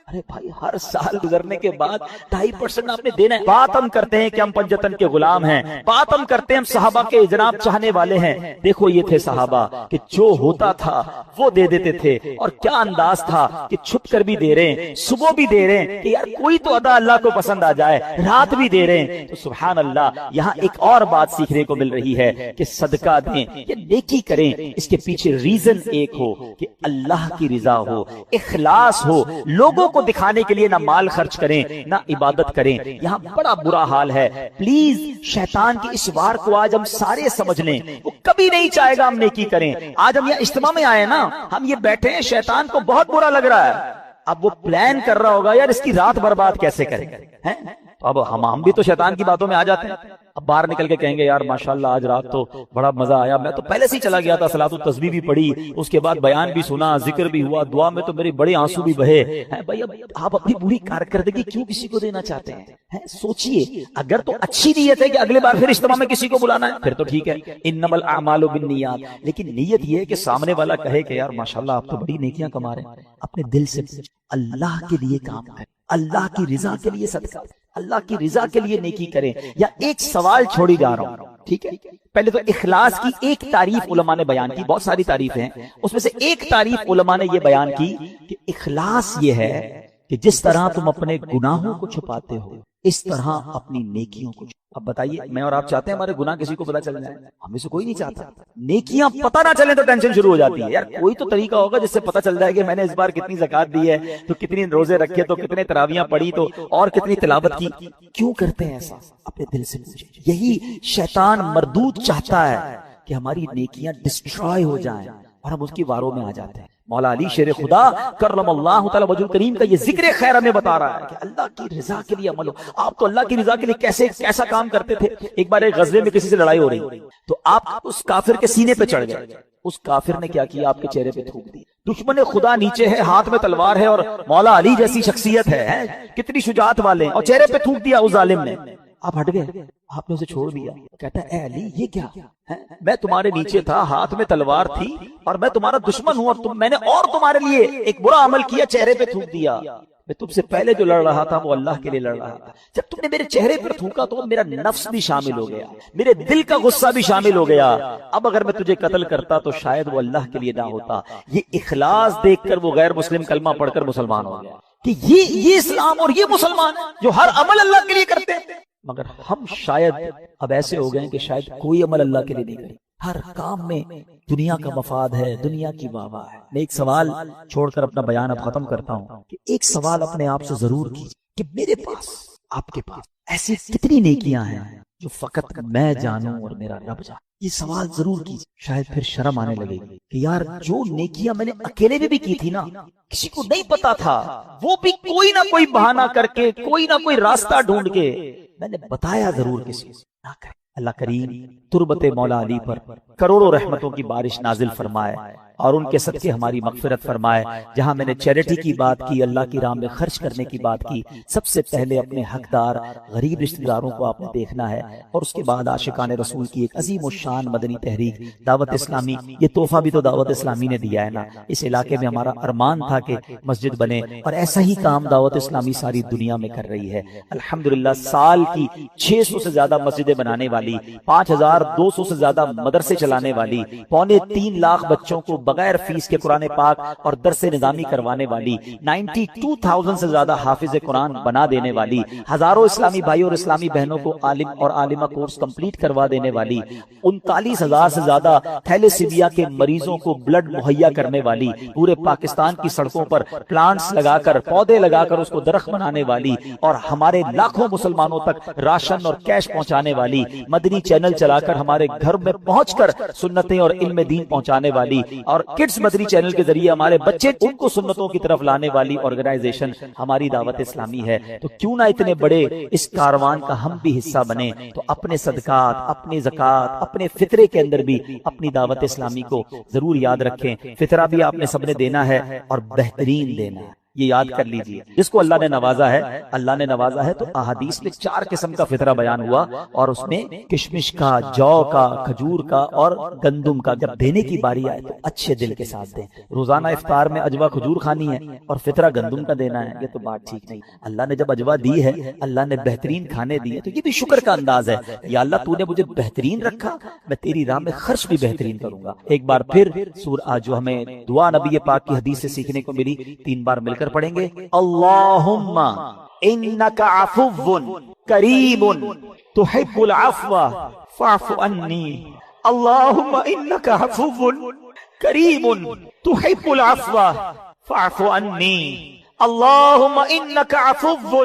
ارے بھائی ہر سال گزرنے کے بعد 2.5% آپ نے دینا ہے۔ بات ہم کرتے ہیں کہ ہم پنجتن کے غلام ہیں، بات ہم کرتے ہیں ہم صحابہ کے جناب چاہنے والے ہیں۔ دیکھو یہ تھے صحابہ کہ جو ہوتا تھا وہ دے دیتے تھے، اور کیا انداز تھا کہ چھپ کر بھی دے رہے ہیں، صبح بھی دے رہے ہیں کہ یار کوئی تو ادا اللہ کو پسند آ جائے، رات بھی دے رہے ہیں۔ تو سبحان اللہ، یہاں ایک اور بات سیکھنے کو مل رہی ہے کہ صدقہ دیں یا نیکی کریں، اس کے پیچھے ریزن ایک ہو کہ اللہ کی رضا ہو، اخلاص ہو، لوگوں کو دکھانے کے لیے نہ مال خرچ کریں نہ عبادت کریں۔ یہاں بڑا برا حال ہے۔ پلیز شیطان کی اس وار کو آج ہم سارے سمجھ لیں، وہ کبھی نہیں چاہے گا ہم نیکی کریں۔ آج ہم یہ اجتماع میں آئے نا، ہم یہ بیٹھے ہیں، شیطان کو بہت برا لگ رہا ہے۔ اب وہ پلان کر رہا ہوگا یار اس کی رات برباد کیسے کریں۔ اب ہم بھی تو شیطان کی باتوں میں آ جاتے ہیں۔ اب باہر نکل کے کہیں گے یار ماشاءاللہ آج رات تو بڑا مزہ آیا، میں تو پہلے سے ہی چلا گیا تھا، صلاۃ التسبیح بھی پڑھی، اس کے بعد بیان بھی سنا، ذکر بھی ہوا، دعا میں تو میرے بڑے آنسو بھی بہے۔ بھائی اب آپ اپنی پوری کارکردگی کیوں کسی کو دینا چاہتے ہیں؟ سوچئے، اگر تو اچھی نیت ہے کہ اگلے بار پھر اجتماع میں کسی کو بلانا ہے پھر تو ٹھیک ہے، انما الاعمال بالنیات، لیکن نیت یہ ہے کہ سامنے والا کہے کہ یار ماشاءاللہ آپ تو بڑی نیکیاں کما رہے ہیں۔ اپنے دل سے اللہ کے لیے کام کریں، اللہ کی رضا کے لیے صدقہ، اللہ کی رضا کے لیے نیکی کریں۔ یا ایک سوال چھوڑی جا رہا ہوں، ٹھیک ہے؟ پہلے تو اخلاص کی ایک تعریف علماء نے بیان کی، بہت ساری تعریفیں ہیں، اس میں سے ایک تعریف علماء نے یہ بیان کی کہ اخلاص یہ ہے کہ جس طرح تم اپنے گناہوں کو چھپاتے ہو اس طرح اپنی نیکیوں کو۔ اب بتائیے، میں اور آپ چاہتے ہیں ہمارے گناہ کسی کو پتا چل جائے؟ ہمیں سے کوئی نہیں چاہتا۔ نیکیاں پتہ نہ چلیں تو ٹینشن شروع ہو جاتی ہے، یار کوئی تو طریقہ ہوگا جس سے پتہ چل جائے کہ میں نے اس بار کتنی زکوٰۃ دی ہے، تو کتنی روزے رکھے، تو کتنے تراویحاں پڑھی، تو اور کتنی تلاوت کی۔ کیوں کرتے ہیں ایسا؟ اپنے دل سے پوچھیں۔ یہی شیطان مردود چاہتا ہے کہ ہماری نیکیاں ڈسٹرائے ہو جائیں اور ہم اس کی واروں میں آ جاتے ہیں۔ مولا علی شیر خدا کرم اللہ تعالی وجہ کریم کا یہ ذکر خیر ہمیں بتا رہا ہے کہ اللہ کی رضا کے لیے عمل ہو۔ آپ تو اللہ کی رضا کے لیے کیسا کام کرتے تھے؟ ایک بار ایک غزوے میں کسی سے لڑائی ہو رہی تو آپ اس کافر کے سینے پہ چڑھ گئے، اس کافر نے کیا کیا؟ آپ کے چہرے پہ تھوک دی۔ دشمن خدا نیچے ہے، ہاتھ میں تلوار ہے، اور مولا علی جیسی شخصیت ہے، کتنی شجاعت والے، اور چہرے پہ تھوک دیا اس ظالم نے۔ آپ ہٹ گئے، آپ نے اسے چھوڑ دیا۔ کہتا ہے اے علی یہ کیا؟ میں تمہارے نیچے تھا، ہاتھ میں تلوار تھی، اور میں تمہارا دشمن ہوں، اور میں نے اور تمہارے لیے ایک برا عمل کیا، چہرے پہ تھوک دیا۔ میں تم سے پہلے جو لڑ رہا تھا وہ اللہ کے لیے لڑ رہا تھا۔ جب تم نے میرے چہرے پر تھوکا تو میرا نفس بھی شامل ہو گیا، میرے دل کا غصہ بھی شامل ہو گیا۔ اب اگر میں تجھے قتل کرتا تو شاید وہ اللہ کے لیے نہ ہوتا۔ یہ اخلاص دیکھ کر وہ غیر مسلم کلمہ پڑھ کر مسلمان ہو گیا کہ یہ اسلام اور یہ مسلمان جو ہر عمل اللہ کے لیے کرتے ہیں۔ مگر ہم شاید اب ایسے ہو گئے ہیں کہ شاید کوئی عمل اللہ کے لیے نہیں کرے، ہر کام میں دنیا کا مفاد ہے، دنیا کی واہ واہ ہے۔ میں ایک سوال چھوڑ کر اپنا بیان اب ختم کرتا ہوں کہ ایک سوال اپنے آپ سے ضرور کیجیے کہ میرے پاس، آپ کے پاس ایسی کتنی نیکیاں ہیں جو فقط میں جانوں اور میرا رب جانے؟ یہ سوال ضرور کیجیے، شاید پھر شرم آنے لگے گی کہ یار جو نیکیاں میں نے اکیلے میں بھی کی تھی نا، کسی کو نہیں پتا تھا، وہ بھی کوئی نہ کوئی بہانہ کر کے، کوئی نہ کوئی راستہ ڈھونڈ کے میں نے بتایا ضرور کسی کو نہ کرے۔ اللہ کریم تربت مولا علی پر کروڑوں رحمتوں کی بارش نازل فرمائے اور ان کے صدقے ہماری مغفرت فرمائے۔ جہاں میں نے چیریٹی کی بات کی، اللہ کی راہ میں خرچ کرنے کی بات کی، سب سے پہلے اپنے حقدار غریب رشتہ داروں کو آپ نے دیکھنا ہے، اور اس کے بعد عاشقان رسول کی ایک عظیم الشان مدنی تحریک دعوت اسلامی، یہ تحفہ بھی تو دعوت اسلامی نے دیا ہے نا۔ اس علاقے میں ہمارا ارمان تھا کہ مسجد بنے، اور ایسا ہی کام دعوت اسلامی ساری دنیا میں کر رہی ہے۔ الحمدللہ سال کی 600 سے زیادہ مسجدیں بنانے والی، 5200 سے زیادہ مدرسے چلانے والی، 2.25 لاکھ بچوں کو بغیر فیس کے قرآن پاک اور درس نظامی کروانے والی، 92,000 سے زیادہ حافظ قرآن بنا دینے والی، ہزاروں اسلامی بھائی اور اسلامی بہنوں کو عالم اور عالمہ کورس کمپلیٹ کروا دینے والی، 39,000 سے زیادہ تھیلیسیمیا کے مریضوں کو بلڈ مہیا کرنے والی، پورے پاکستان کی سڑکوں پر پلانٹس لگا کر، پودے لگا کر اس کو درخت بنانے والی، اور ہمارے لاکھوں مسلمانوں تک راشن اور کیش پہنچانے والی، مدنی چینل چلا کر ہمارے گھر میں پہنچ کر سنتیں اور علم دین پہنچانے والی، اور کڈز مدنی چینل کے ذریعے ہمارے بچے ان کو سنتوں کی طرف لانے والی آرگنائزیشن ہماری دعوت اسلامی ہے۔ تو کیوں نہ اتنے بڑے اس کاروان کا ہم بھی حصہ بنے، تو اپنے صدقات، اپنی زکوٰۃ، اپنے فطرے کے اندر بھی اپنی دعوت اسلامی کو ضرور یاد رکھیں۔ فطرہ بھی آپ نے سب نے دینا ہے اور بہترین دینا ہے، یہ یاد کر لیجئے۔ جس کو اللہ نے نوازا ہے، اللہ نے نوازا ہے، تو احادیث میں 4 قسم کا فطرہ بیان ہوا، اور اس میں کشمش کا، جو کا، کھجور کا اور گندم کا۔ جب دینے کی باری آئے تو اچھے دل کے ساتھ دیں۔ روزانہ افطار میں اجوا کھجور کھانی ہے اور فطرہ گندم کا دینا ہے، یہ تو بات ٹھیک نہیں۔ اللہ نے جب اجوا دی ہے، اللہ نے بہترین کھانے دیے، تو یہ بھی شکر کا انداز ہے، یا اللہ تو نے مجھے بہترین رکھا، میں تیری راہ میں خرچ بھی بہترین کروں گا۔ ایک بار پھر جو ہمیں دعا نبی پاک کی حدیث سے سیکھنے کو ملی، 3 بار مل کر پڑھیں گے۔ اللہم انک عفو کریم تحب العفو فاعف عنی۔ اللہم انک عفو کریم تحب العفو فاعف عنی۔ اللہم انک عفو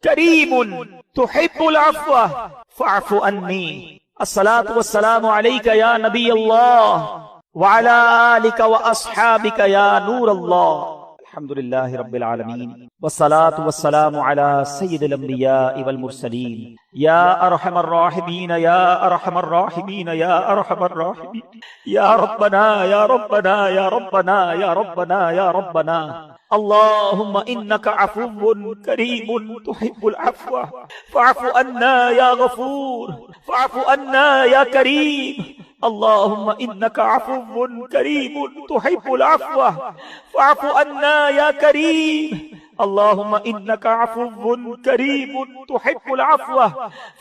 کریم تحب العفو فاعف عنی۔ الصلاۃ والسلام علیک یا نبی اللہ وعلی آلک واصحابک یا نور اللہ۔ الحمدللہ رب العالمین والصلاة والسلام على سید الانبیاء والمرسلین یا ارحم الراحمین یا ارحم الراحمین یا ارحم الراحمین یا ربنا یا ربنا یا ربنا یا ربنا یا ربنا۔ اللہم انک عفو کریم تحب العفو فاعف عنا یا غفور فاعف عنا یا کریم۔ اللہم انک عفو کریم تحب العفو فاعف عنا یا کریم۔ اللہم انک عفو کریم تحب العفو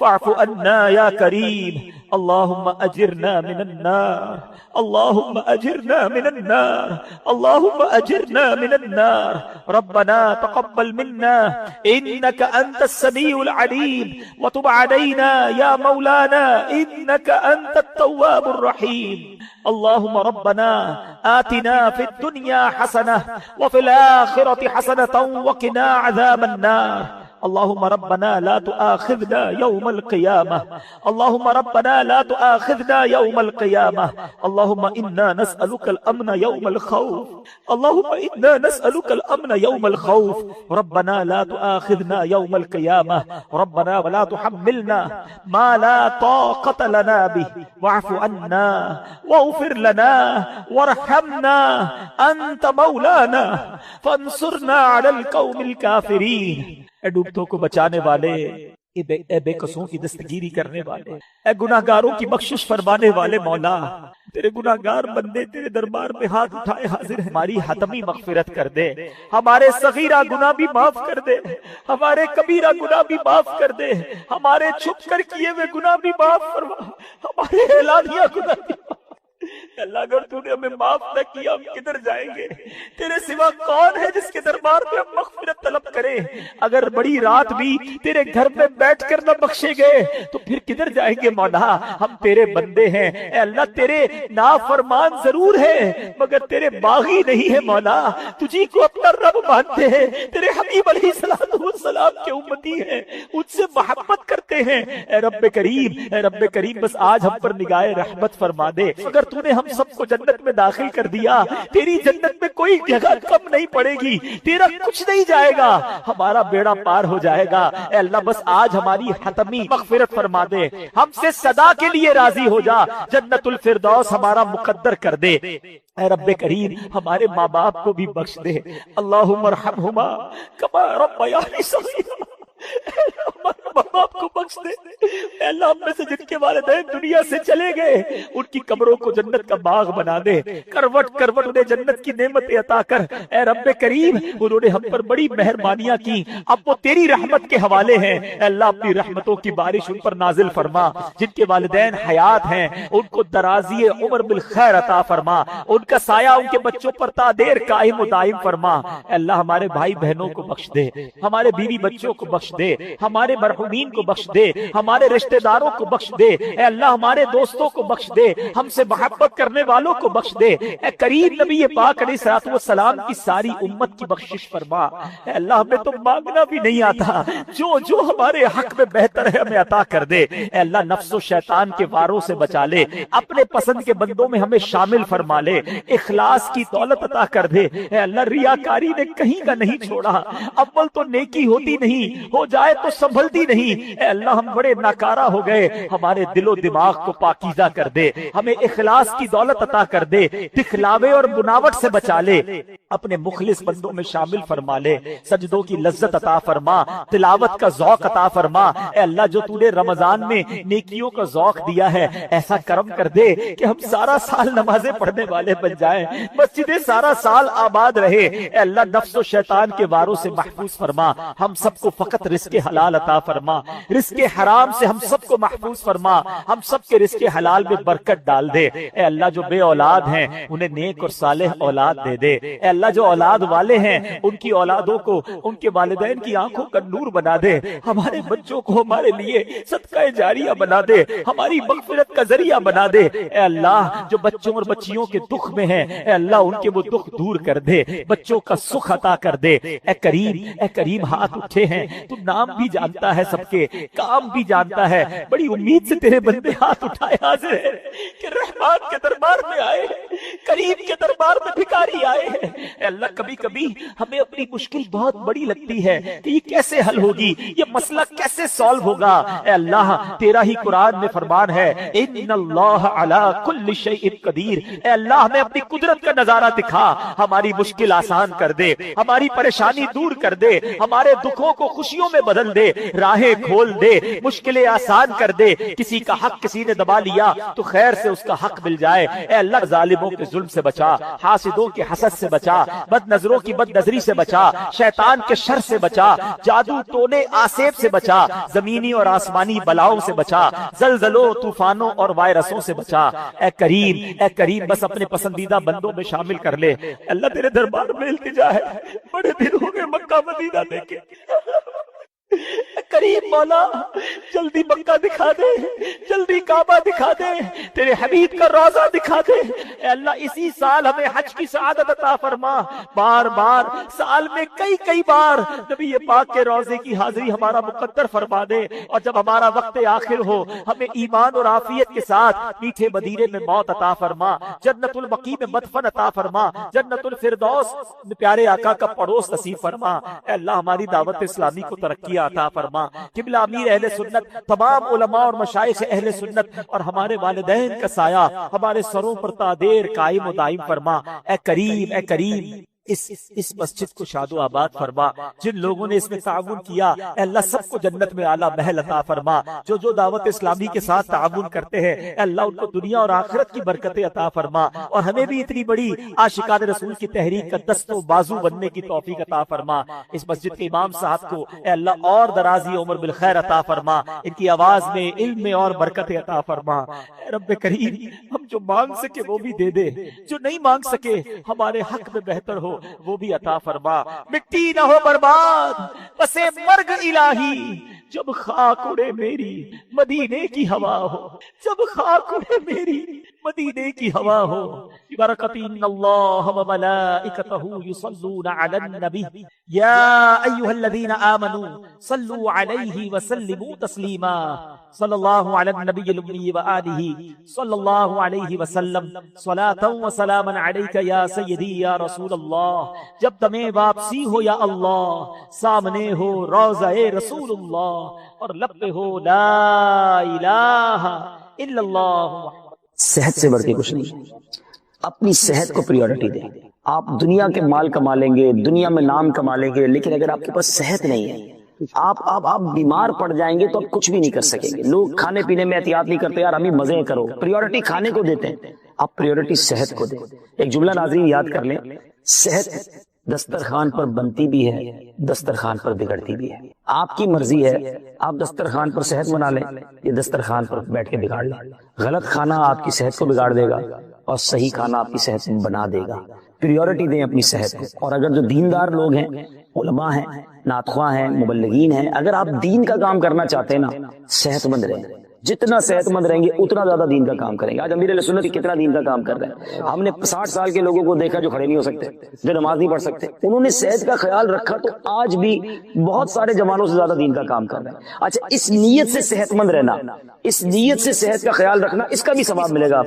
فاعف عنا یا کریم۔ اللہم اجرنا من النار، اللہم اجرنا من النار، اللہم اجرنا من النار۔ ربنا تقبل منا انک انت السمیع العلیم وتب علینا یا مولانا انک انت التواب الرحیم۔ اللہم ربنا آتنا فی الدنیا حسنہ وفی الآخرة حسنة وقنا عذاب النار۔ اللہم ربنا لا تؤاخذنا یوم القیامہ، اللہم ربنا لا تؤاخذنا یوم القیامہ۔ اللہم انا نسألک الامن یوم الخوف، اللہم انا نسألک الامن یوم الخوف۔ ربنا لا تؤاخذنا یوم القیامہ، ربنا ولا تحملنا ما لا طاقة لنا به واعف عنا واغفر لنا وارحمنا انت مولانا فانصرنا على القوم الكافرین۔ اے ڈوبتوں کو بچانے والے، اے بے قصوں کی دستگیری کرنے والے، اے گناہگاروں کی بخشش فرمانے والے مولا، تیرے گناہگار بندے تیرے دربار میں ہاتھ اٹھائے حاضر ہیں، ہماری حتمی مغفرت کر دے، ہمارے صغیرہ گناہ بھی معاف کر دے، ہمارے کبیرہ گناہ بھی معاف کر دے، ہمارے چھپ کر کیے ہوئے گناہ بھی معاف فرما، ہمارے اعلانیہ گناہ بھی معاف۔ اللہ اگر تو نے ہمیں معاف نہ کیا ہم کدھر جائیں گے؟ تیرے سوا کون ہے جس کے دربار میں ہم مغفرت طلب کریں؟ اگر بڑی رات بھی تیرے گھر میں بیٹھ کر نہ بخشے گئے تو پھر کدھر جائیں گے مولا؟ ہم تیرے بندے ہیں، اے اللہ تیرے نافرمان ضرور ہے مگر تیرے باغی نہیں ہے مولا، تجھی کو اپنا رب مانتے ہیں، تیرے حبیب علیہ السلام کے امتی ہیں، ان سے محبت کرتے ہیں۔ اے رب کریم، اے رب کریم بس آج ہم پر نگاہ رحمت فرما دے۔ اگر تو نے ہم سب کو جنت میں داخل کر دیا، تیری جنت میں کوئی جگہ کم نہیں پڑے گی، تیرا کچھ نہیں جائے گا، ہمارا بیڑا پار ہو جائے گا۔ اے اللہ بس آج ہماری حتمی مغفرت فرما دے، ہم سے صدا کے لیے راضی ہو جا، جنت الفردوس ہمارا مقدر کر دے۔ اے رب کریم ہمارے ماں باپ کو بھی بخش دے، اللہم ارحمہما کما ربیانی صغیرا، ماں باپ کو بخش دے، اے اللہ ہم میں سے جن کے والدین دنیا سے چلے گئے ان کی قبروں کو جنت کا باغ بنا دے، کروٹ کروٹ انہیں جنت کی نعمتیں عطا کر۔ اے رب کریم انہوں نے ہم پر بڑی مہربانیاں کی، اب وہ تیری رحمت کے حوالے ہیں، اے اللہ اپنی رحمتوں کی بارش ان پر نازل فرما۔ جن کے والدین حیات ہیں ان کو درازی عمر بالخیر عطا فرما، ان کا سایہ ان کے بچوں پر تا دیر قائم و دائم فرما۔ اے اللہ ہمارے بھائی بہنوں کو بخش دے، ہمارے بیوی بچوں کو بخش دے، ہمارے مرحومین کو بخش دے، ہمارے رشتہ داروں کو بخش دے، اے اللہ ہمارے دوستوں کو بخش دے، ہم سے محبت کرنے والوں کو بخش دے۔ اے کریم نبی پاک علیہ الصلوۃ والسلام کی ساری امت کی بخشش فرما۔ اے اللہ ہمیں تو مانگنا بھی نہیں آتا، جو جو ہمارے حق میں بہتر ہے ہمیں عطا کر دے۔ اے اللہ نفس و شیطان کے واروں سے بچا لے، اپنے پسند کے بندوں میں ہمیں شامل فرما لے، اخلاص کی دولت عطا کر دے۔ اے اللہ ریاکاری نے کہیں کا نہیں چھوڑا، اول تو نیکی ہوتی نہیں، ہو جائے تو سنبھلتی نہیں۔ اے اللہ ہم بڑے ناکارہ ہو گئے، ہمارے دل و دماغ کو پاکیزہ کر دے، ہمیں اخلاص کی دولت عطا کر دے، دکھلاوے اور بناوٹ سے بچا لے، اپنے مخلص بندوں میں شامل فرما لے، سجدوں کی لذت عطا فرما، تلاوت کا ذوق عطا فرما۔ اے اللہ جو تو نے رمضان میں نیکیوں کا ذوق دیا ہے ایسا کرم کر دے کہ ہم سارا سال نمازیں پڑھنے والے بن جائیں، مسجدیں سارا سال آباد رہے۔ اے اللہ نفس و شیطان کے واروں سے محفوظ فرما، ہم سب کو فقط رزق حلال عطا فرما، رزق حرام سے ہم سب کو محفوظ فرما، ہم سب کے رزق حلال میں برکت ڈال دے۔ اے اللہ جو بے اولاد ہیں انہیں نیک اور صالح اولاد دے دے۔ اے اللہ جو اولاد والے ہیں ان کی اولادوں کو ان کے والدین کی آنکھوں کا نور بنا دے، ہمارے بچوں کو ہمارے لیے صدقہ جاریہ بنا دے، ہماری مغفرت کا ذریعہ بنا دے۔ اے اللہ جو بچوں اور بچیوں کے دکھ میں ہیں اے اللہ ان کے وہ دکھ دور کر دے، بچوں کا سکھ عطا کر دے۔ اے کریم ہاتھ اٹھے ہیں، تو نام بھی جانتا ہے سب کے، کام بھی جانتا ہے، بڑی امید سے تیرے بندے ہاتھ اٹھائے حاضر ہے کہ رحمان کے دربار میں آئے، کریم کے دربار میں بھکاری آئے ہیں۔ اے اللہ کبھی کبھی ہمیں اپنی مشکل بہت بڑی لگتی ہے کہ یہ کیسے حل ہوگی، یہ مسئلہ کیسے سالو ہوگا۔ اے اللہ تیرا ہی قرآن میں فرمان ہے ان اللہ علی کل شیء قدیر۔ اے اللہ ہمیں اپنی قدرت کا نظارہ دکھا، ہماری مشکل آسان کر دے، ہماری پریشانی دور کر دے، ہمارے دکھوں کو خوشیوں میں بدل دے، راہیں کھول دے، مشکلیں آسان کر دے۔ کسی کا حق کسی نے دبا لیا تو خیر سے اس کا حق مل جائے۔ اے اللہ ظالموں کے ظلم سے بچا، حاسدوں کے حسد سے بچا، بد نظروں کی بد نظری سے بچا، شیطان کے شر سے بچا، جادو ٹونے آسیب سے بچا، زمینی اور آسمانی بلاؤں سے بچا، زلزلوں طوفانوں اور وائرسوں سے بچا۔ اے کریم بس اپنے پسندیدہ بندوں میں شامل کر لے۔ اللہ تیرے دربار میں التجا ہے، بڑے دن ہو گئے مکہ مدینہ دیکھے، کریم مولا جلدی مکہ دکھا دے، جلدی کعبہ دکھا دے، تیرے حبیب کا روضہ دکھا دے۔ اے اللہ اسی سال ہمیں حج کی سعادت عطا فرما، بار بار سال میں کئی بار نبی پاک کے روضے کی حاضری ہمارا مقدر فرما دے، اور جب ہمارا وقت آخر ہو ہمیں ایمان اور عافیت کے ساتھ میٹھے مدینے میں موت عطا فرما، جنت البقیع میں مدفن عطا فرما، جنت الفردوس پیارے آقا کا پڑوس نصیب فرما۔ اے اللہ ہماری دعوت اسلامی کو ترقی عطا فرما، قبلہ امیر اہل سنت، تمام علماء اور مشائخ اہل سنت اور ہمارے والدین کا سایہ ہمارے سروں پر تا دیر قائم و دائم فرما۔ اے کریم اس مسجد کو شاد و آباد فرما، جن لوگوں نے اس میں تعاون کیا اے اللہ سب کو جنت میں اعلیٰ محل عطا فرما، جو دعوت اسلامی کے ساتھ تعاون کرتے ہیں اے اللہ ان کو دنیا اور آخرت کی برکتیں عطا فرما، اور ہمیں بھی اتنی بڑی عاشقان رسول کی تحریک کا دست و بازو بننے کی توفیق عطا فرما۔ اس مسجد کے امام صاحب کو اے اللہ اور درازی عمر بالخیر عطا فرما، ان کی آواز میں علم میں اور برکتیں عطا فرما۔ اے رب کریم ہم جو مانگ سکے وہ بھی دے دے، جو نہیں مانگ سکے ہمارے حق میں بہتر ہو وہ بھی عطا فرما۔ مٹی نہ ہو برباد بسے مرگ الہی، جب خاک اڑے میری مدینے کی ہوا ہو، جب خاک اڑے میری مدینے کی ہوا ہو۔ برکت ان اللہ وملائکتہ یصلون علی النبی یا ایھا الذین آمنوا صلوا علیہ وسلموا تسلیما، صلی اللہ علی النبی الامی وآلہ صلی اللہ علیہ وسلم، صلاۃ و سلاما علیک یا سیدی یا رسول اللہ۔ جب تمہیں واپسی ہو یا اللہ، سامنے ہو روضہ رسول اللہ، اور لب پہ ہو لا الہ الا اللہ۔ صحت سے بڑھ کے کچھ نہیں، اپنی صحت کو پریورٹی دیں۔ آپ دنیا کے مال کما لیں گے، دنیا میں نام کما لیں گے، لیکن اگر آپ کے پاس صحت نہیں ہے آپ بیمار پڑ جائیں گے تو آپ کچھ بھی نہیں کر سکیں گے. لوگ کھانے پینے میں احتیاط نہیں کرتے, یار ابھی مزے کرو, پریورٹی کھانے کو دیتے ہیں, آپ پریورٹی صحت کو دیں. ایک جملہ ناظرین یاد کر لیں, صحت دسترخوان پر بنتی بھی ہے, دسترخوان پر بگڑتی بھی ہے. آپ کی مرضی ہے, آپ دسترخوان پر صحت بنا لیں, یہ دسترخوان پر بیٹھ کے بگاڑ لیں. غلط کھانا آپ کی صحت کو بگاڑ دے گا اور صحیح کھانا آپ کی صحت بنا دے گا. پریورٹی دیں اپنی صحت کو. اور اگر جو دیندار لوگ ہیں, علماء ہیں, نعت خواں ہیں, مبلغین ہیں, اگر آپ دین کا کام کرنا چاہتے ہیں نا, صحت مند رہیں. جتنا صحت مند رہیں گے اتنا زیادہ دین کا کام کریں گے. آج امیر علیہ سنت کتنا دین کا کام کر رہے ہیں. ہم نے 60 سال کے لوگوں کو دیکھا جو کھڑے نہیں ہو سکتے, جو نماز نہیں پڑھ سکتے. انہوں نے صحت کا خیال رکھا تو آج بھی بہت سارے جوانوں سے زیادہ دین کا کام کر رہے ہیں. اچھا, اس نیت سے صحت مند رہنا, اس نیت سے صحت کا خیال رکھنا, اس کا بھی ثواب ملے گا.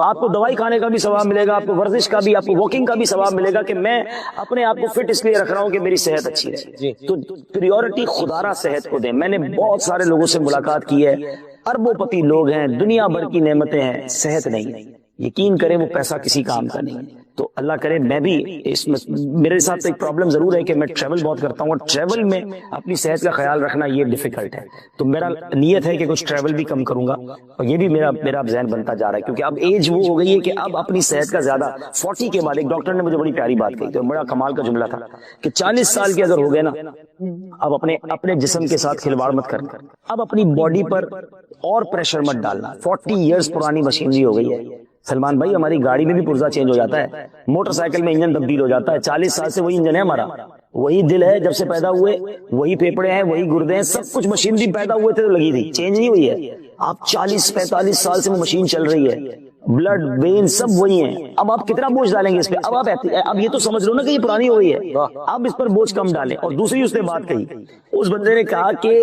آپ کو دوائی کھانے کا بھی ثواب ملے گا, آپ کو ورزش کا بھی, آپ کو واکنگ کا بھی ثواب ملے گا کہ میں اپنے آپ کو فٹ اس لیے رکھ رہا ہوں کہ میری صحت اچھی رہے. تو پریورٹی خدا را صحت کو دیں. میں نے بہت سارے لوگوں سے ملاقات کی ہے, اربوں پتی لوگ ہیں, دنیا بھر کی نعمتیں ہیں, صحت نہیں. یقین کریں وہ پیسہ کسی کام کا نہیں. تو اللہ کرے میں بھی اس میں, میرے ساتھ ایک پرابلم ضرور ہے کہ میں ٹریول بہت کرتا ہوں, اور ٹریول میں اپنی صحت کا خیال رکھنا یہ ڈیفیکلٹ ہے. تو میرا نیت ہے کہ کچھ ٹریول بھی کم کروں گا, اور یہ بھی میرا ذہن بنتا جا رہا ہے, کیونکہ اب ایج وہ ہو گئی ہے کہ اب اپنی صحت کا زیادہ 40 کے بعد. ایک ڈاکٹر نے مجھے بڑی پیاری بات کہی, تو بڑا کمال کا جملہ تھا کہ 40 سال کے اگر ہو گئے نا, اب اپنے جسم کے ساتھ کھلواڑ مت کرنا, اب اپنی باڈی پر اور پریشر مت ڈالنا. 40 ایئرز پرانی مشینری ہو گئی ہے. سلمان بھائی, ہماری گاڑی میں بھی پرزا چینج ہو جاتا ہے, موٹر سائیکل میں انجن تبدیل ہو جاتا ہے. 40 سال سے وہی انجن ہے ہمارا, وہی دل ہے جب سے پیدا ہوئے, وہی پھیپڑے ہیں, وہی گردے ہیں, سب کچھ مشینری پیدا ہوئے تھے تو لگی تھی, چینج نہیں ہوئی ہے. آپ 40-45 سال سے وہ مشین چل رہی ہے, بلڈ وین سب وہی ہیں. اب آپ کتنا بوجھ ڈالیں گے اس پہ؟ اب یہ تو سمجھ لو نا کہ یہ پرانی ہو گئی ہے, اب اس پر بوجھ کم ڈالیں. اور دوسری اس نے بات کہی, اس بندے نے کہا کہ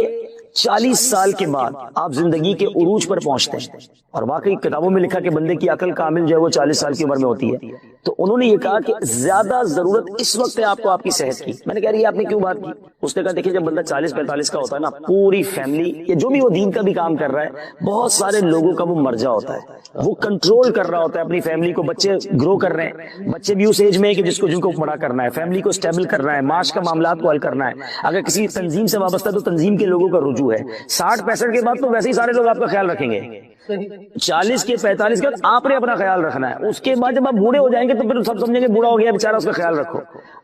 40 سال کے بعد آپ زندگی کے عروج پر پہنچتے ہیں, اور واقعی کتابوں میں لکھا کہ بندے کی عقل کامل جو ہے وہ 40 سال کی عمر میں ہوتی ہے. تو انہوں نے یہ کہا کہ زیادہ ضرورت اس وقت ہے آپ کو آپ کی صحت کی. میں نے کہا یہ آپ نے کیوں بات کی؟ اس نے کہا دیکھیے, جب بندہ 40-45 کا ہوتا ہے نا, پوری فیملی یا جو بھی وہ دین کا بھی کام کر رہا ہے, بہت سارے لوگوں کا وہ مرجع ہوتا ہے, وہ کنٹرول کر رہا ہوتا ہے اپنی فیملی کو. بچے گرو کر رہے ہیں, بچے بھی اس ایج میں ہے کہ جن کو بڑا کرنا ہے, فیملی کو اسٹیبل کرنا ہے, معاش کا معاملات کو حل کرنا ہے. اگر کسی تنظیم سے وابستہ تو تنظیم کے لوگوں کا رجوع ہے. 60-65 کے بعد تو ویسے ہی سارے لوگ آپ کا خیال رکھیں گے. 40 کے 45 کے بعد آپ نے اپنا خیال رکھنا ہے. اس کے بعد جب آپ بوڑھے ہو جائیں گے تو پھر سب سمجھیں گے بوڑھا ہو گیا بیچارہ, اس کا خیال رکھو.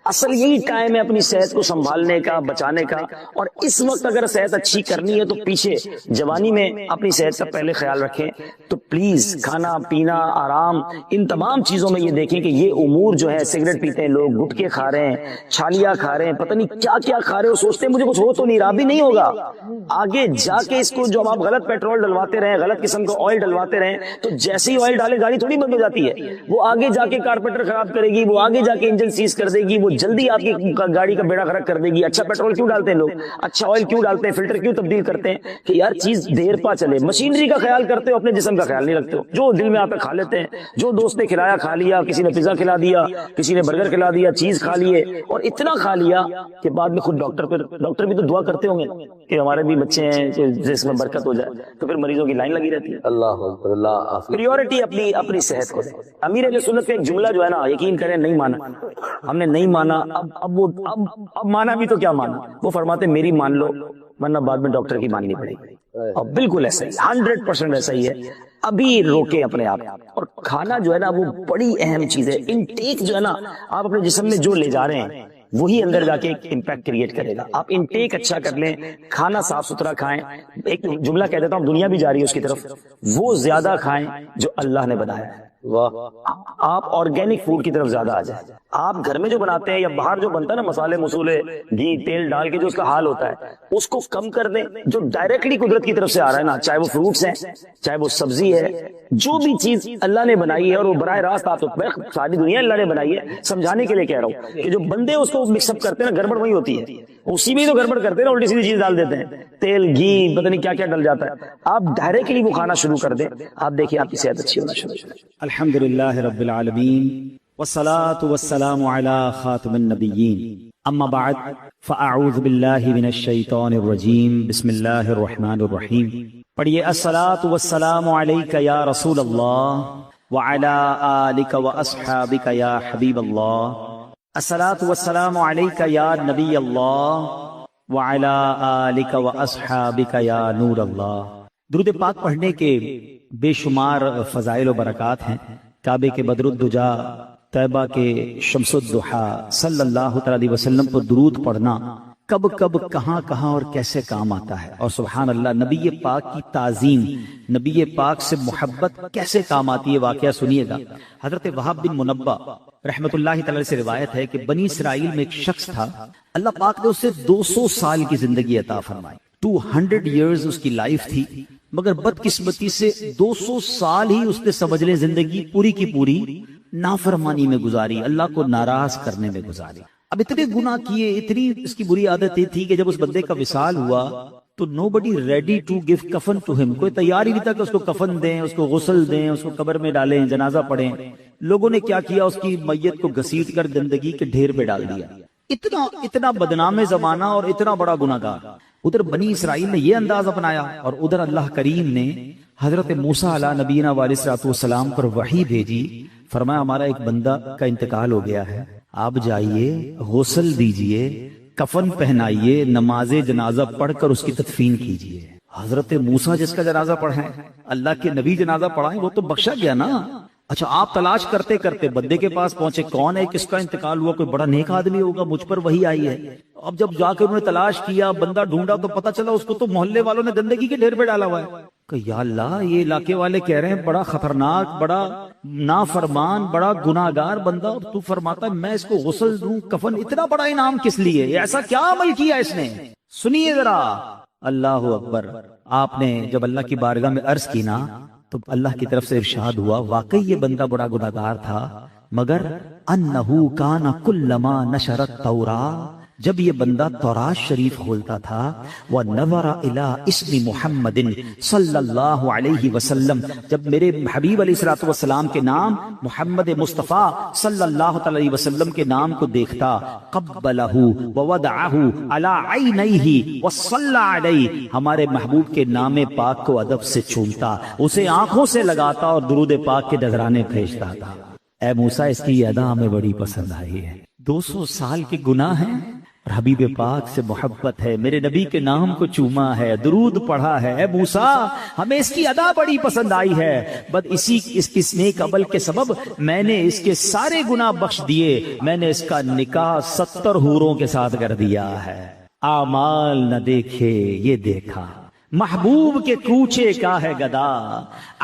اصل یہی ٹائم ہے اپنی صحت کو سنبھالنے کا, بچانے کا. اور اس وقت اگر صحت اچھی کرنی ہے تو پیچھے جوانی میں اپنی صحت کا پہلے خیال رکھیں. تو پلیز کھانا پینا, آرام, ان تمام چیزوں میں یہ دیکھیں کہ یہ امور جو ہے, سگریٹ پیتے ہیں لوگ, گٹکے کھا رہے ہیں, چھالیاں کھا رہے ہیں, پتہ نہیں کیا کیا کھا رہے ہو, سوچتے ہیں مجھے کچھ ہو تو نہیں رہا. بھی نہیں ہوگا. آگے جا کے اس کو جو آپ غلط پیٹرول ڈلواتے رہیں, غلط قسم کا آئل ڈلواتے رہیں, تو جیسے ہی آئل ڈالے گاڑی تھوڑی بند ہو جاتی ہے. وہ آگے جا کے کارپیٹر خراب کرے گی, وہ آگے جا کے انجن سیز کر دے گی, وہ جلدی آپ کی گاڑی کا بیڑا غرق کر دے گی. اچھا پیٹرول کیوں ڈالتے ہیں لوگ, اچھا آئل کیوں ڈالتے ہیں, فلٹر کیوں تبدیل کرتے ہیں کہ یار چیز دیر پا چلے. مشینری کا خیال کرتے ہو, اپنے جسم کا خیال نہیں رکھتے ہو. جو دل میں آتا کھا لیتے ہیں, جو دوست نے کھلایا کھا لیا, کسی نے پیزا کھلا دیا, کسی نے برگر کھلا دیا, چیز کھا لیے, اور اتنا کھا لیا کہ بعد میں خود ڈاکٹر بھی تو دعا کرتے ہوں گے کہ ہمارے بھی بچے ہیں جس میں برکت ہو جائے, تو پھر مریضوں کی لائن لگی رہتی ہے. اللہ پریورٹی اپنی صحت کو دیں. امیر علیہ سنت کا ایک جملہ جو ہے نا, یقین کریں نہیں مانا, ہم نے نہیں مانا, اب مانا بھی تو کیا مانا. وہ فرماتے میری مان لو ورنہ بعد میں ڈاکٹر کی ماننی پڑے گی. اور بالکل ایسا ہی, 100% ایسا ہی ہے. ابھی روکیں اپنے آپ. اور کھانا جو ہے نا وہ بڑی اہم چیز ہے. انٹیک جو ہے نا, آپ اپنے جسم میں جو لے جا رہے ہیں وہی اندر جا کے ایک امپیکٹ کریٹ کرے گا. آپ انٹیک اچھا کر لیں, کھانا صاف ستھرا کھائیں. ایک جملہ کہہ دیتا ہوں, دنیا بھی جا رہی ہے اس کی طرف, وہ زیادہ کھائیں جو اللہ نے بنایا ہے. آپ آرگینک فوڈ کی طرف زیادہ آ جائیں. آپ گھر میں جو بناتے ہیں یا باہر جو بنتا ہے نا, مسالے مسولے گھی تیل ڈال کے جو اس کا حال ہوتا ہے, اس کو کم کر دیں. جو ڈائریکٹلی قدرت کی طرف سے آ رہا ہے نا, چاہے وہ فروٹس ہیں, چاہے وہ سبزی ہے, جو بھی چیز اللہ نے بنائی ہے, اور وہ براہ راست آپ تو ساری دنیا اللہ نے بنائی ہے, سمجھانے کے لیے کہہ رہا ہوں کہ جو بندے اس کو مکس اپ کرتے ہیں نا, گڑبڑ وہی ہوتی ہے. اسی میں تو گڑبڑ کرتے ہیں نا, الٹی سیدھی چیز ڈال دیتے ہیں, تیل گھی پتہ نہیں کیا کیا ڈل جاتا ہے. آپ ڈائریکٹلی وہ کھانا شروع کر دیں, آپ دیکھیں آپ کی صحت اچھی ہونا شروع ہو جائے. الحمدللہ رب العالمین والصلاة والسلام على خاتم النبیین, اما بعد فاعوذ باللہ من الشیطان الرجیم, بسم اللہ الرحمن الرحیم. پڑھیے الصلاة والسلام علیک یا رسول اللہ وعلى آلک واصحابک یا حبیب اللہ. الصلاة والسلام علیک یا نبی اللہ وعلی آلک واصحابک یا نور اللہ۔ درود پاک پڑھنے کے بے شمار فضائل و برکات ہیں۔ کعبے کے بدر الدجا، طیبہ کے شمس الضحیٰ، صلی اللہ تعالی علیہ وسلم پر درود پڑھنا کب کب کہاں کہاں اور کیسے کام آتا ہے، اور سبحان اللہ نبی پاک کی تعظیم، نبی پاک سے محبت کیسے کام آتی ہے۔ واقعہ سنیے گا، حضرت وہاب بن منبہ رحمت اللہ تعالی سے روایت ہے کہ بنی اسرائیل میں ایک شخص تھا، اللہ پاک نے اسے 200 سال کی زندگی عطا فرمائی، 200 ایئرز اس کی لائف تھی، مگر بدقسمتی سے 200 سال ہی اس نے سمجھ لیں زندگی پوری کی پوری نافرمانی میں گزاری، اللہ کو ناراض کرنے میں گزاری۔ اب اتنے گناہ کیے، اتنی اس کی بری عادت یہ تھی کہ جب اس بندے کا وصال ہوا تو nobody ready to give کفن to him، کوئی تیار ہی نہیں تھا کہ اس کو کفن دیں، اس کو غسل دیں، اس کو قبر میں ڈالیں، جنازہ پڑھیں۔ لوگوں نے کیا کیا، اس کی میت کو گھسیٹ کر گندگی کے ڈھیر پہ ڈال دیا۔ اتنا بدنام زمانہ اور اتنا بڑا گناہگار۔ ادھر بنی اسرائیل نے یہ انداز اپنایا، اور ادھر اللہ کریم نے حضرت موسیٰ علیہ نبینا علیہ السلام پر وحی بھیجی، فرمایا ہمارا ایک بندہ کا انتقال ہو گیا ہے، آپ جائیے غسل دیجئے، کفن پہنائیے، نماز جنازہ پڑھ کر اس کی تدفین کیجئے۔ حضرت موسیٰ جس کا جنازہ پڑھائیں، اللہ کے نبی جنازہ پڑھائیں، وہ تو بخشا گیا نا۔ اچھا آپ تلاش کرتے کرتے بندے کے پاس پہنچے، کون ہے، کس کا انتقال ہوا، کوئی بڑا نیک آدمی ہوگا، مجھ پر وہی آئی ہے۔ اب جب جا کے انہوں نے تلاش کیا، بندہ ڈھونڈا، تو پتا چلا اس کو تو محلے والوں نے گندگی کے ڈھیر پہ ڈالا ہوا ہے۔ کہ یا اللہ، یہ علاقے والے کہہ رہے ہیں بڑا خطرناک، بڑا نافرمان، بڑا گناہگار بندہ، اور تو فرماتا ہے میں اس کو غسل دوں، کفن، اتنا بڑا انعام کس لیے، ایسا کیا عمل کیا اس نے؟ سنیے ذرا، اللہ اکبر۔ آپ نے جب اللہ کی بارگاہ میں عرض کی نا، تو اللہ کی طرف سے ارشاد ہوا واقعی یہ بندہ بڑا گناہگار تھا، مگر انہو کان کلما نشرت التوراۃ، جب یہ بندہ تورات شریف کھولتا تھا، وَنَظَرَ إِلَىٰ اسْمِ مُحَمَّدٍ صلی اللہ علیہ وسلم، جب میرے حبیب علیہ السلام کے نام محمد مصطفیٰ صلی اللہ علیہ وسلم کے نام کو دیکھتا، قَبَّلَهُ وَوَضَعَهُ عَلَىٰ عَيْنَيْهِ وَصَلَّى عَلَيْهِ، ہمارے محبوب کے نام پاک کو ادب سے چومتا، اسے آنکھوں سے لگاتا اور درود پاک کے نذرانے بھیجتا تھا۔ اے موسیٰ، اس کی ادا ہمیں بڑی پسند آئی ہے، 200 سال کے گناہ ہیں اور حبیب پاک سے محبت ہے، میرے نبی کے نام کو چوما ہے، درود پڑھا ہے۔ اے موسیٰ، ہمیں اس کی ادا بڑی پسند آئی ہے، اس نیک عمل کے سبب میں نے اس کے سارے گناہ بخش دیے، میں نے اس کا نکاح 70 حوروں کے ساتھ کر دیا ہے۔ اعمال نہ دیکھے یہ دیکھا، محبوب کے کوچے کا ہے گدا،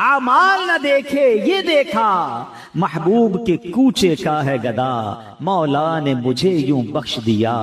اعمال نہ دیکھے یہ دیکھا، محبوب کے کوچے کا ہے گدا، مولا نے مجھے یوں بخش دیا،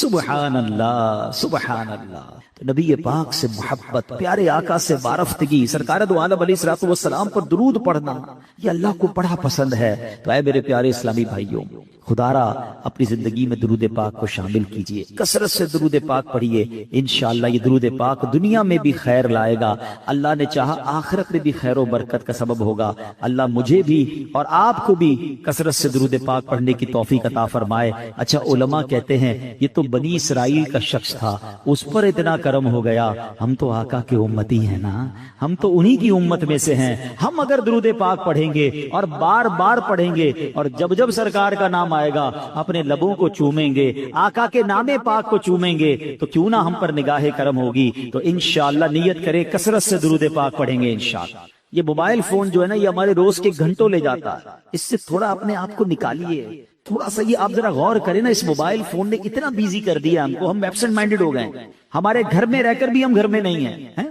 سبحان اللہ سبحان اللہ۔ تو نبی پاک سے محبت، پیارے آقا سے وارفتگی، سرکار دو عالم علیہ السلام پر درود پڑھنا، یہ اللہ کو بڑا پسند ہے۔ تو اے میرے پیارے اسلامی بھائیوں، خدا را اپنی زندگی میں درود پاک کو شامل کیجئے، کثرت سے درود پاک پڑھیے، انشاءاللہ یہ درود پاک دنیا میں بھی خیر لائے گا، اللہ نے چاہا آخرت میں بھی خیر و برکت کا سبب ہوگا۔ اللہ مجھے بھی اور آپ کو بھی کثرت سے درود پاک پڑھنے کی توفیق عطا فرمائے۔ اچھا علماء کہتے ہیں یہ تو بنی اسرائیل کا شخص تھا، اس پر اتنا کرم ہو گیا، ہم تو آقا کے امتی ہیں نا، ہم تو انہی کی امت میں سے ہیں، ہم اگر درود پاک پڑھیں گے اور بار بار پڑھیں گے، اور جب جب سرکار کا نام آئے گا اپنے لبوں کو چومیں گے، آقا کے نام پاک کو چومیں گے، تو کیوں نہ ہم پر نگاہ کرم ہوگی۔ تو انشاءاللہ نیت کریں کثرت سے درود پاک پڑھیں گے انشاءاللہ۔ یہ موبائل فون جو ہے نا، یہ ہمارے روز کے گھنٹوں لے جاتا ہے، اس سے تھوڑا اپنے آپ کو نکالیے، تھوڑا سا یہ آپ ذرا غور کریں نا، اس موبائل فون نے اتنا بیزی کر دیا ہم کو، ہم ایبسنٹ مائنڈڈ ہو گئے، ہمارے گھر میں رہ کر بھی ہم گھر میں نہیں ہیں۔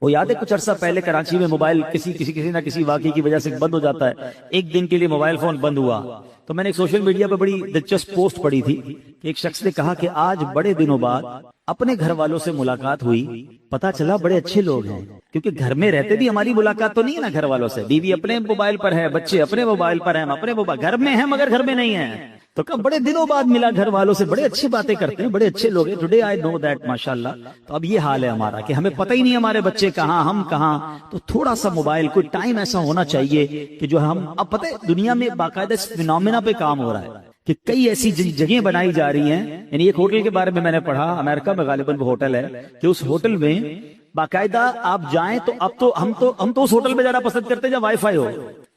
وہ یاد ہے کچھ عرصہ پہلے کراچی میں موبائل کسی نہ کسی واقعے کی وجہ سے بند ہو جاتا ہے، ایک دن کے لیے موبائل فون بند ہوا، تو میں نے ایک سوشل میڈیا پہ بڑی دلچسپ پوسٹ پڑھی تھی کہ ایک شخص نے کہا کہ آج بڑے دنوں بعد اپنے گھر والوں سے ملاقات ہوئی، پتا چلا بڑے اچھے لوگ ہیں، کیونکہ گھر میں رہتے بھی ہماری ملاقات تو نہیں ہے نا گھر والوں سے، بیوی اپنے موبائل پر ہے، بچے اپنے موبائل پر ہیں، ہم اپنے موبائل، گھر میں ہیں مگر گھر میں نہیں ہیں، تو کب بڑے دنوں بعد ملا گھر والوں سے، بڑے اچھی باتیں کرتے ہیں، بڑے اچھے لوگ ہیں، ٹوڈے آئی نو دیٹ ماشاءاللہ۔ تو اب یہ حال ہے ہمارا کہ ہمیں پتہ ہی نہیں ہمارے بچے کہاں، ہم کہاں، تو تھوڑا سا موبائل کوئی ٹائم ایسا ہونا چاہیے کہ جو ہم، اب پتہ ہے دنیا میں باقاعدہ اس فینومینا پہ کام ہو رہا ہے کہ کئی ایسی جگہیں بنائی جا رہی ہیں، یعنی ایک ہوٹل کے بارے میں میں نے پڑھا، امریکہ میں غالباً وہ ہوٹل ہے کہ اس ہوٹل میں باقاعدہ آپ جائیں تو اب تو ہم تو اس ہوٹل میں جانا پسند کرتے ہیں جب وائی فائی ہو،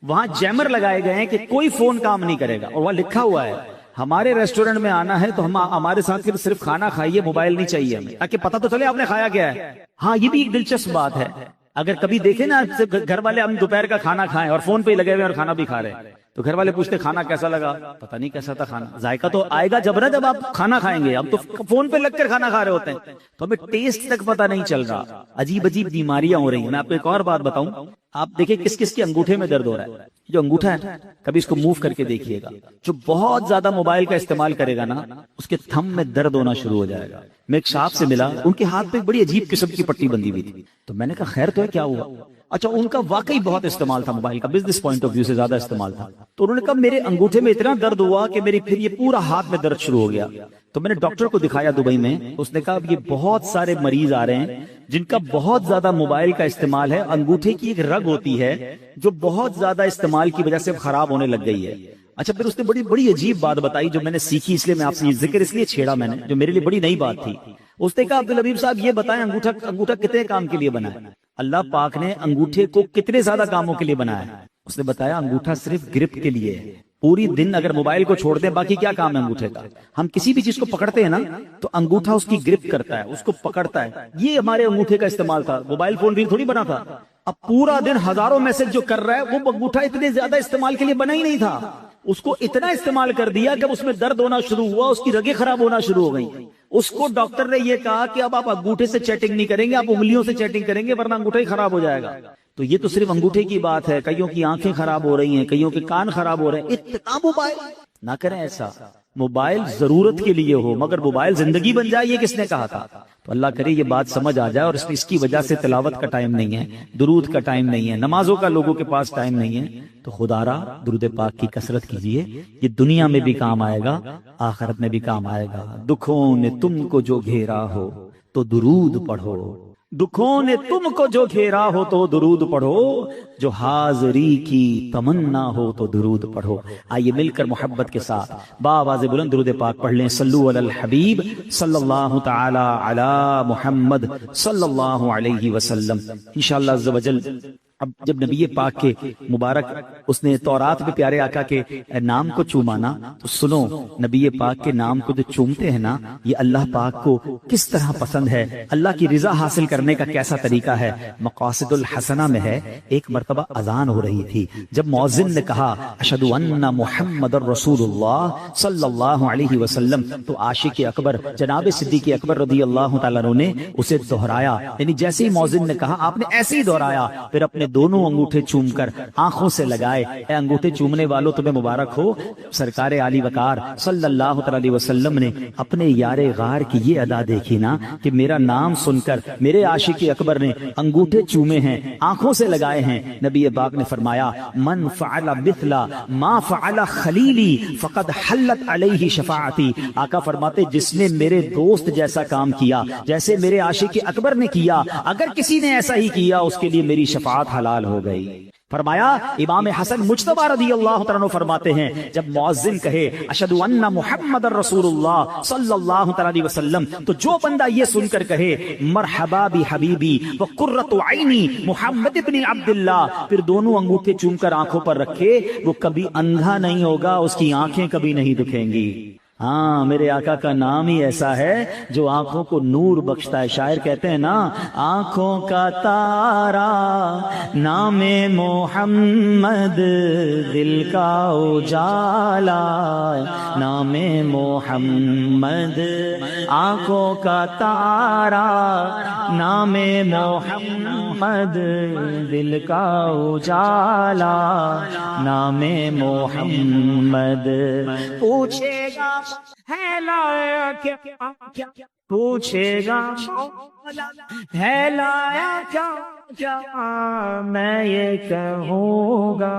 وہاں جیمر لگائے گئے ہیں کہ کوئی فون کام نہیں کرے گا، اور وہاں لکھا ہوا ہے ہمارے ریسٹورینٹ میں آنا ہے تو ہم ہمارے ساتھ صرف کھانا کھائیے، موبائل نہیں چاہیے ہمیں، تاکہ پتہ تو چلے آپ نے کھایا کیا ہے۔ ہاں یہ بھی ایک دلچسپ بات ہے، اگر کبھی دیکھیں نا گھر والے ہم دوپہر کا کھانا کھائیں اور فون پہ ہی لگے ہوئے اور کھانا بھی کھا رہے ہیں، تو گھر والے پوچھتے کھانا کیسا لگا؟ پتہ نہیں کیسا تھا کھانا، ذائقہ تو آئے گا جب آپ کھانا کھائیں گے، ہم تو فون پہ لگ کر کھانا کھا رہے ہوتے ہیں تو ہمیں ٹیسٹ تک پتہ نہیں چل رہا۔ عجیب عجیب بیماریاں ہو رہی ہیں۔ میں آپ کو ایک اور بات بتاؤں، آپ دیکھیں کس کس کے انگوٹھے میں درد ہو رہا ہے۔ جو انگوٹھا ہے کبھی اس کو موو کر کے دیکھیے گا، جو بہت زیادہ موبائل کا استعمال کرے گا نا اس کے تھم میں درد ہونا شروع ہو جائے گا۔ میں ایک صاحب سے ملا، ان کے ہاتھ پہ ایک بڑی عجیب قسم کی پٹی بندھی ہوئی تھی، تو میں نے کہا خیر تو ہے، کیا ہوا؟ اچھا ان کا واقعی بہت استعمال تھا موبائل کا، بزنس پوائنٹ آف ویو سے زیادہ استعمال تھا، تو انہوں نے کہا میرے انگوٹھے میں اتنا درد ہوا کہ میری پھر یہ پورا ہاتھ میں درد شروع ہو گیا۔ تو میں نے ڈاکٹر کو دکھایا دبئی میں، اس نے کہا اب یہ بہت سارے مریض آ رہے ہیں جن کا بہت زیادہ موبائل کا استعمال ہے، انگوٹھے کی ایک رگ ہوتی ہے جو بہت زیادہ استعمال کی وجہ سے خراب ہونے لگ گئی ہے۔ اچھا پھر اس نے بڑی عجیب بات بتائی جو میں نے سیکھی، اس لیے میں آپ سے یہ ذکر اس لیے چھیڑا میں نے، جو میرے لیے بڑی نئی بات تھی۔ اس نے کہا عبدالحبیب صاحب یہ بتائیں انگوٹھا کتنے کام کے لیے بنا ہے؟ اللہ پاک نے انگوٹھے کو کتنے زیادہ کاموں کے لیے بنایا ہے؟ اس نے بتایا انگوٹھا صرف گرپ کے لیے ہے۔ پوری دن اگر موبائل کو چھوڑ دیں باقی کیا کام ہے انگوٹھے کا؟ ہم کسی بھی چیز کو پکڑتے ہیں نا تو انگوٹھا اس کی گرپ کرتا ہے، اس کو پکڑتا ہے۔ یہ ہمارے انگوٹھے کا استعمال تھا، موبائل فون بھی تھوڑی بنا تھا۔ اب پورا دن ہزاروں میسج جو کر رہا ہے وہ انگوٹھا اتنے زیادہ استعمال کے لیے بنا ہی نہیں تھا، اس کو اتنا استعمال کر دیا کہ اس میں درد ہونا شروع ہوا، اس کی رگیں خراب ہونا شروع ہو گئیں۔ اس کو ڈاکٹر نے یہ کہا کہ اب آپ انگوٹھے سے چیٹنگ نہیں کریں گے، آپ انگلیوں سے چیٹنگ کریں گے ورنہ انگوٹھا ہی خراب ہو جائے گا۔ تو یہ تو صرف انگوٹھے کی بات ہے، کئیوں کی آنکھیں خراب ہو رہی ہیں، کئیوں کے کان خراب ہو رہے ہیں۔ اتنا موبائل نہ کریں ایسا، موبائل ضرورت کے لیے ہو مگر موبائل زندگی بن جائے، یہ کس نے کہا تھا؟ تو اللہ کرے یہ بات سمجھ آ جائے، اور اس کی وجہ سے تلاوت کا ٹائم نہیں ہے، درود کا ٹائم نہیں ہے، نمازوں کا لوگوں کے پاس ٹائم نہیں ہے، تو خدا را درود پاک کی کثرت کیجئے، یہ دنیا میں بھی کام آئے گا، آخرت میں بھی کام آئے گا۔ دکھوں نے تم کو جو گھیرا ہو تو درود پڑھو، دکھوں نے تم کو جو گھیرا ہو تو درود پڑھو، جو حاضری کی تمنا ہو تو درود پڑھو۔ آئیے مل کر محبت کے ساتھ بآواز بلند درود پاک پڑھ لیں۔ صلو علی الحبیب صلی اللہ تعالی علی محمد صلی اللہ علیہ وسلم۔ انشاءاللہ عز و جل اب جب نبی پاک کے مبارک اس نے تورات میں پیارے آقا کے نام کو چومانا، تو سنو نبی پاک کے نام کو جو چومتے ہیں نا، یہ اللہ پاک کو کس طرح پسند ہے، اللہ کی رضا حاصل کرنے کا کیسا طریقہ ہے۔ مقاصد الحسنہ میں ہے، ایک مرتبہ اذان ہو رہی تھی، جب مؤذن نے کہا اشہد ان محمد الرسول اللہ صلی اللہ علیہ وسلم، تو عاشق اکبر جناب صدیق اکبر رضی اللہ تعالیٰ عنہ نے اسے دہرایا، یعنی جیسے ہی مؤذن نے کہا آپ نے ایسے ہی دہرایا، پھر اپنے دونوں انگوٹھے چوم کر آنکھوں سے لگائے۔ اے انگوٹھے چومنے والوں تمہیں مبارک ہو، سرکار علی وقار صلی اللہ علیہ وسلم نے اپنے یار غار کی یہ ادا دیکھی نا کہ میرا نام سن کر میرے عاشق اکبر نے انگوٹھے چومے ہیں، آنکھوں سے لگائے ہیں۔ نبی پاک نے فرمایا من فعل مثل ما فعل خلیلی فقد حلت علیہ شفاعتی۔ آقا فرماتے جس نے میرے دوست جیسا کام کیا جیسے میرے عاشق اکبر نے کیا، اگر کسی نے ایسا ہی کیا اس کے لیے میری شفاعت حلال ہو گئی۔ فرمایا امام حسن مجتبی رضی اللہ تعالیٰ عنہ فرماتے ہیں جب مؤذن کہے اشہد ان محمد الرسول اللہ صلی اللہ علیہ وسلم، تو جو بندہ یہ سن کر کہے مرحبا بحبیبی وقرۃ عینی محمد ابن عبداللہ، پھر دونوں انگوٹھے چوم کر آنکھوں پر رکھے، وہ کبھی اندھا نہیں ہوگا، اس کی آنکھیں کبھی نہیں دکھیں گی۔ ہاں میرے آقا کا نام ہی ایسا ہے جو آنکھوں کو نور بخشتا ہے۔ شاعر کہتے ہیں نا آنکھوں کا تارا نام محمد، دل کا اجالا نام محمد، آنکھوں کا تارا نام محمد، دل کا اجالا نام محمد۔ پوچھے گا ہے لایا کیا، پوچھے گا ہے لایا کیا، میں یہ کہوں گا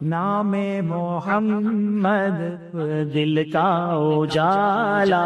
نام محمد، دل کا اجالا۔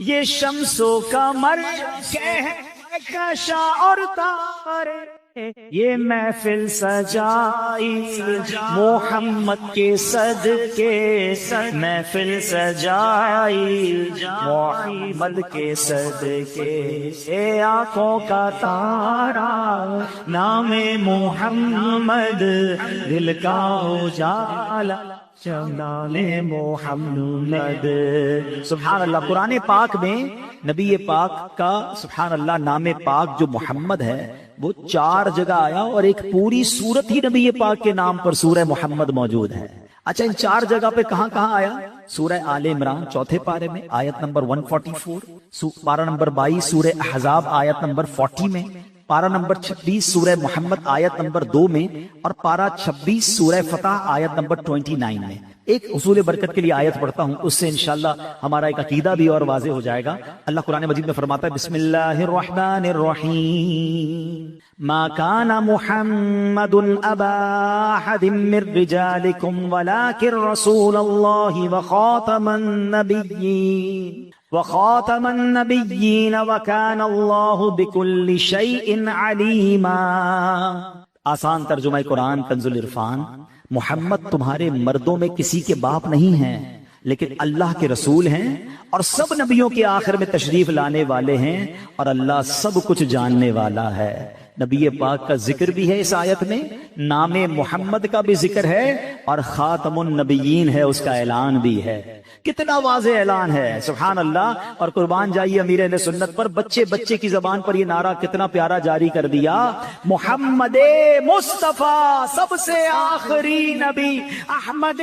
یہ شمس و قمر کہکشاں اور تارے، یہ محفل سجائی محمد کے صدقے، محفل سجائی محمد کے صدقے، اے آنکھوں کا تارا نام محمد، دل کا اجالا نام محمد۔ سبحان اللہ، قرآن پاک میں نبی پاک کا سبحان اللہ نام پاک جو محمد ہے وہ 4 جگہ آیا، اور ایک پوری سورت ہی نبی پاک کے نام پر سورہ محمد موجود ہے۔ اچھا، ان 4 جگہ پہ کہاں کہاں آیا؟ سورہ آل عمران 4 پارے میں آیت نمبر 144، پارہ نمبر 22 سورہ احزاب آیت نمبر 40 میں، پارہ نمبر 26 سورہ محمد آیت نمبر 2 میں، اور پارہ 26 سورہ فتح آیت نمبر 29 میں۔ ایک حصول برکت کے لیے آیت پڑھتا ہوں، اس سے انشاءاللہ ہمارا ایک عقیدہ بھی اور واضح ہو جائے گا۔ اللہ قرآن مجید میں فرماتا ہے بسم اللہ الرحمن الرحیم، ما کان محمد ابا احد من رجالکم ولکن رسول اللہ وخاتم النبیین وکان اللہ بکل شیء علیما۔ آسان ترجمہ قرآن کنز العرفان، محمد تمہارے مردوں میں کسی کے باپ نہیں ہیں، لیکن اللہ کے رسول ہیں اور سب نبیوں کے آخر میں تشریف لانے والے ہیں، اور اللہ سب کچھ جاننے والا ہے۔ نبی پاک کا ذکر بھی ہے اس آیت میں، نام محمد کا بھی ذکر ہے، اور خاتم النبیین ہے، اس کا اعلان بھی ہے۔ کتنا واضح اعلان ہے، سبحان اللہ۔ اور قربان جائیے امیر اہل سنت پر، بچے کی زبان پر یہ نعرہ کتنا پیارا جاری کر دیا، محمد مصطفیٰ سب سے آخری نبی، احمد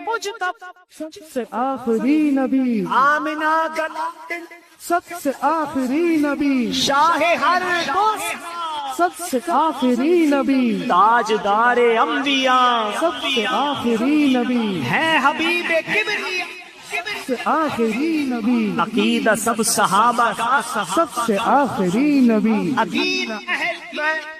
مجتبی سب سے آخری نبی، آمنہ کا سب سے آخری نبی، شاہ ہر سب سے آخری نبی، تاجدار انبیاء سب سے آخری نبی، ہے حبیب کبریا سب سے آخری نبی، عقیدہ سب صحابہ کا سب سے آخری نبی، عقیدہ اہل بیت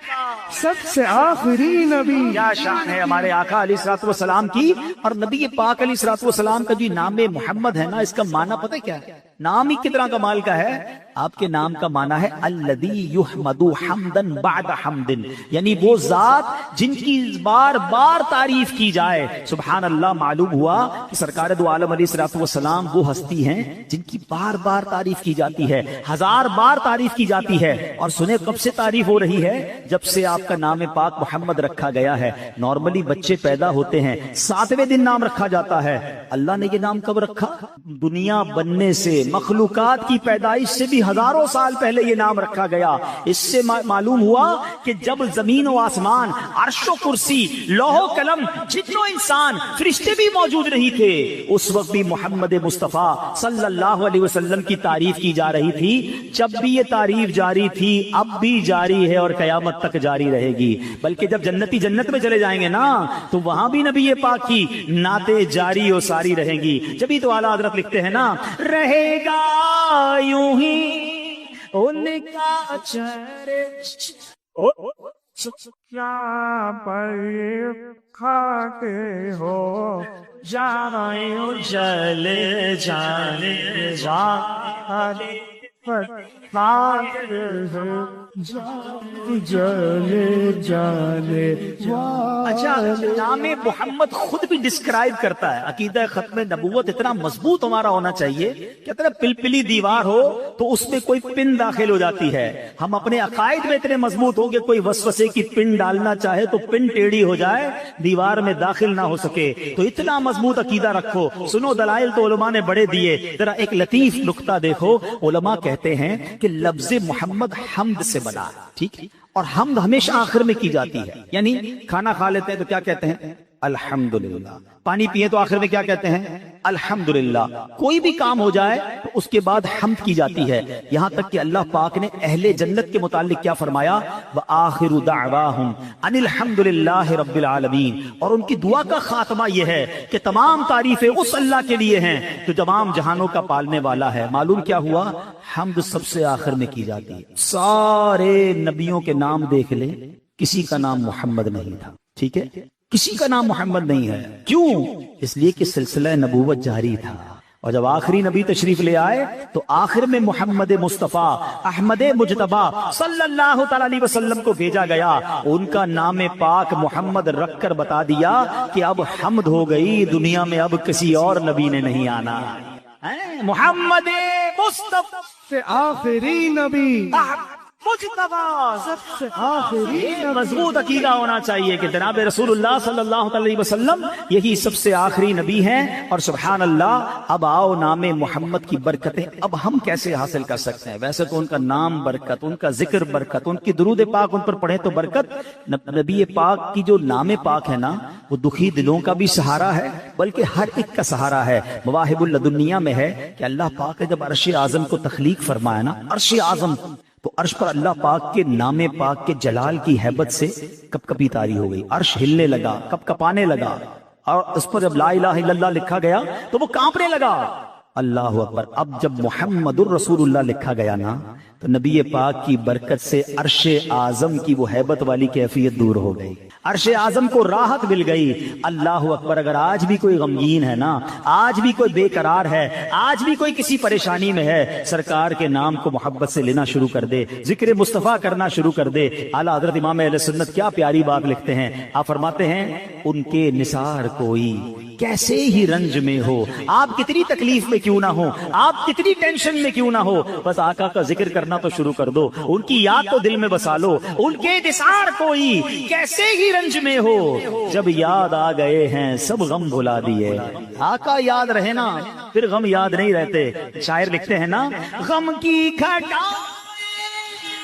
سب سے آخری نبی۔ کیا شان ہے ہمارے آقا علیہ الصلوۃ والسلام کی۔ اور نبی پاک علیہ الصلوۃ والسلام کا جو نام محمد ہے نا، اس کا معنی پتہ کیا ہے؟ نام ہی کتنا کمال کا ہے۔ آپ کے نام کا معنی ہے الذی یحمد حمدا بعد حمد، یعنی وہ ذات جن کی بار بار تعریف کی جائے۔ سبحان اللہ، معلوم ہوا کہ سرکار دو عالم علیہ الصلوۃ والسلام وہ ہستی ہیں جن کی بار بار تعریف کی جاتی ہے، 1000 بار تعریف کی جاتی ہے۔ اور سنیں کب سے تعریف ہو رہی ہے؟ جب سے آپ کا نام پاک محمد رکھا گیا ہے۔ نارملی بچے پیدا ہوتے ہیں 7ویں دن نام رکھا جاتا ہے، اللہ نے یہ نام کب رکھا؟ دنیا بننے سے، مخلوقات کی پیدائش سے بھی ہزاروں سال پہلے یہ نام رکھا گیا۔ اس سے معلوم ہوا کہ جب زمین و آسمان، عرش و کرسی، لوح و قلم، جن و انسان، فرشتے بھی موجود نہیں تھے، اس وقت بھی محمد مصطفیٰ صلی اللہ علیہ وسلم کی تعریف کی جا رہی تھی۔ جب بھی یہ تعریف جاری تھی، اب بھی جاری ہے اور قیامت تک جاری رہے گی۔ بلکہ جب جنتی جنت میں چلے جائیں گے نا، تو وہاں بھی نبی پاک کی نعتیں جاری و ساری رہیں گی۔ جبھی تو اعلیٰ حضرت لکھتے ہیں نا، رہے گا یوں ہی ان کا چہرے کیا پر کھاتے ہو جانے جلے جانے جانے اچھا، نام محمد خود بھی ڈسکرائب کرتا ہے۔ عقیدہ ختم نبوت اتنا مضبوط ہمارا ہونا چاہیے کہ اگر پلپلی دیوار ہو تو اس میں کوئی پن داخل ہو جاتی ہے۔ ہم اپنے عقائد میں اتنے مضبوط ہو کہ کوئی وسوسے کی پن ڈالنا چاہے تو پن ٹیڑھی ہو جائے، دیوار میں داخل نہ ہو سکے۔ تو اتنا مضبوط عقیدہ رکھو۔ سنو، دلائل تو علماء نے بڑے دیے، ذرا ایک لطیف نقطہ دیکھو۔ علماء کہتے ہیں کہ لفظ محمد حمد سے بنا، ٹھیک، اور حمد ہمیشہ آخر میں کی جاتی ہے۔ یعنی کھانا کھا لیتے ہیں تو کیا کہتے ہیں؟ الحمدللہ۔ پانی پیے تو آخر میں کیا کہتے ہیں؟ الحمدللہ۔ کوئی بھی کام ہو جائے تو اس کے بعد حمد کی جاتی ہے۔ یہاں تک کہ اللہ پاک نے اہل جنت کے متعلق کیا فرمایا؟ وآخر دعواہم ان الحمدللہ رب العالمین۔ اور ان کی دعا کا خاتمہ یہ ہے کہ تمام تعریفیں اس اللہ کے لیے ہیں جو تمام جہانوں کا پالنے والا ہے۔ معلوم کیا ہوا؟ حمد سب سے آخر میں کی جاتی ہے۔ سارے نبیوں کے نام دیکھ لیں، کسی کا نام محمد نہیں تھا، ٹھیک ہے؟ کسی کا نام محمد نہیں ہے۔ کیوں؟ اس لیے کہ سلسلہ نبوت جاری تھا۔ اور جب آخری نبی تشریف لے آئے تو آخر میں محمد مصطفیٰ احمد مجتبیٰ صلی اللہ تعالی علیہ وسلم کو بھیجا گیا. ان کا نام پاک محمد رکھ کر بتا دیا کہ اب حمد ہو گئی, دنیا میں اب کسی اور نبی نے نہیں آنا. محمد مصطفیٰ سے آخری نبی, مجتبیٰ سب سے آخری نبی. مضبوط عقیدہ ہونا چاہیے کہ جناب رسول اللہ صلی اللہ علیہ وسلم یہی سب سے آخری نبی ہیں. اور سبحان اللہ, اب آؤ نام محمد کی برکتیں اب ہم کیسے حاصل کر سکتے ہیں؟ ویسے تو ان کا نام برکت, ان کا ذکر برکت, ان کی درود پاک ان پر پڑھے تو برکت. نبی پاک کی جو نام پاک ہے نا, وہ دکھی دلوں کا بھی سہارا ہے, بلکہ ہر ایک کا سہارا ہے. مواہب اللدنیہ میں ہے کہ اللہ پاک نے جب عرش اعظم کو تخلیق فرمایا نا, عرش اعظم, تو عرش پر اللہ پاک کے نام پاک کے جلال کی ہیبت سے کپ کپی طاری ہو گئی. عرش ہلنے لگا, کپ کپانے لگا, اور اس پر جب لا الہ الا اللہ لکھا گیا تو وہ کانپنے لگا. اللہ اکبر. اب جب محمد الرسول اللہ لکھا گیا نا, تو نبی پاک کی برکت سے عرش اعظم کی وہ ہیبت والی کیفیت دور ہو گئی, عرش اعظم کو راحت مل گئی. اللہ اکبر. اگر آج بھی کوئی غمگین ہے نا, آج بھی کوئی بے قرار ہے, آج بھی کوئی کسی پریشانی میں ہے, سرکار کے نام کو محبت سے لینا شروع کر دے, ذکر مصطفیٰ کرنا شروع کر دے. اعلیٰ حضرت امام اہل سنت کیا پیاری بات لکھتے ہیں. آپ فرماتے ہیں, ان کے نثار کوئی کیسے ہی رنج میں ہو, آپ کتنی تکلیف میں کیوں نہ ہو, آپ کتنی ٹینشن میں کیوں نہ ہو, بس آقا کا ذکر کرنا تو شروع کر دو, ان کی یاد تو دل میں بسا لو. ان کے نثار کوئی کیسے ہی رنج میں ہو, جب یاد آ گئے ہیں سب غم بھلا دیے. آقا یاد رہے نا, پھر غم یاد نہیں رہتے. شاعر لکھتے ہیں نا, غم کی گھٹا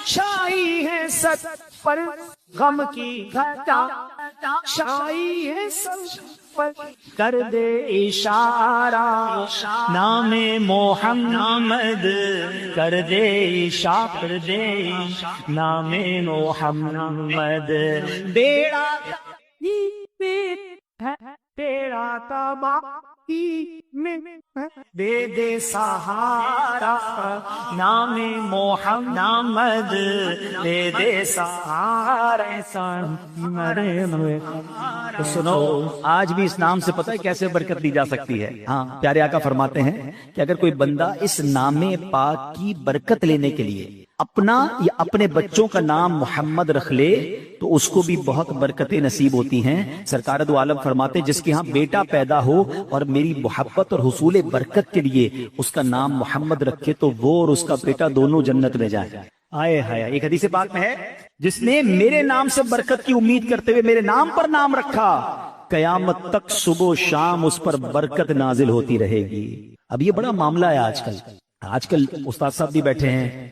چھائی ہے سب پر, غم کی گھٹا چھائی ہے سب پر, کر دے اشارہ نام محمد, کر دے اشارہ, کر دے نام محمد. بیڑا تیرا تباہی میں دے دے سہارا, نام محمد دے دے سہارا. سنو, آج بھی اس نام سے پتہ ہے کیسے برکت دی جا سکتی ہے. ہاں, پیارے آقا فرماتے ہیں کہ اگر کوئی بندہ اس نام پاک کی برکت لینے کے لیے اپنا یا اپنے بچوں کا نام محمد رکھ لے تو اس کو بھی بہت برکتیں نصیب ہوتی ہیں. سرکار دو عالم فرماتے, جس کے ہاں بیٹا پیدا ہو اور میری محبت اور حصول برکت کے لیے اس کا نام محمد رکھے تو وہ اور اس کا بیٹا دونوں جنت میں جائیں. آئے ہائے. ایک حدیث پاک میں ہے, جس نے میرے نام سے برکت کی امید کرتے ہوئے میرے نام پر نام رکھا, قیامت تک صبح و شام اس پر برکت نازل ہوتی رہے گی. اب یہ بڑا معاملہ ہے آج کل استاد صاحب بھی بیٹھے ہیں,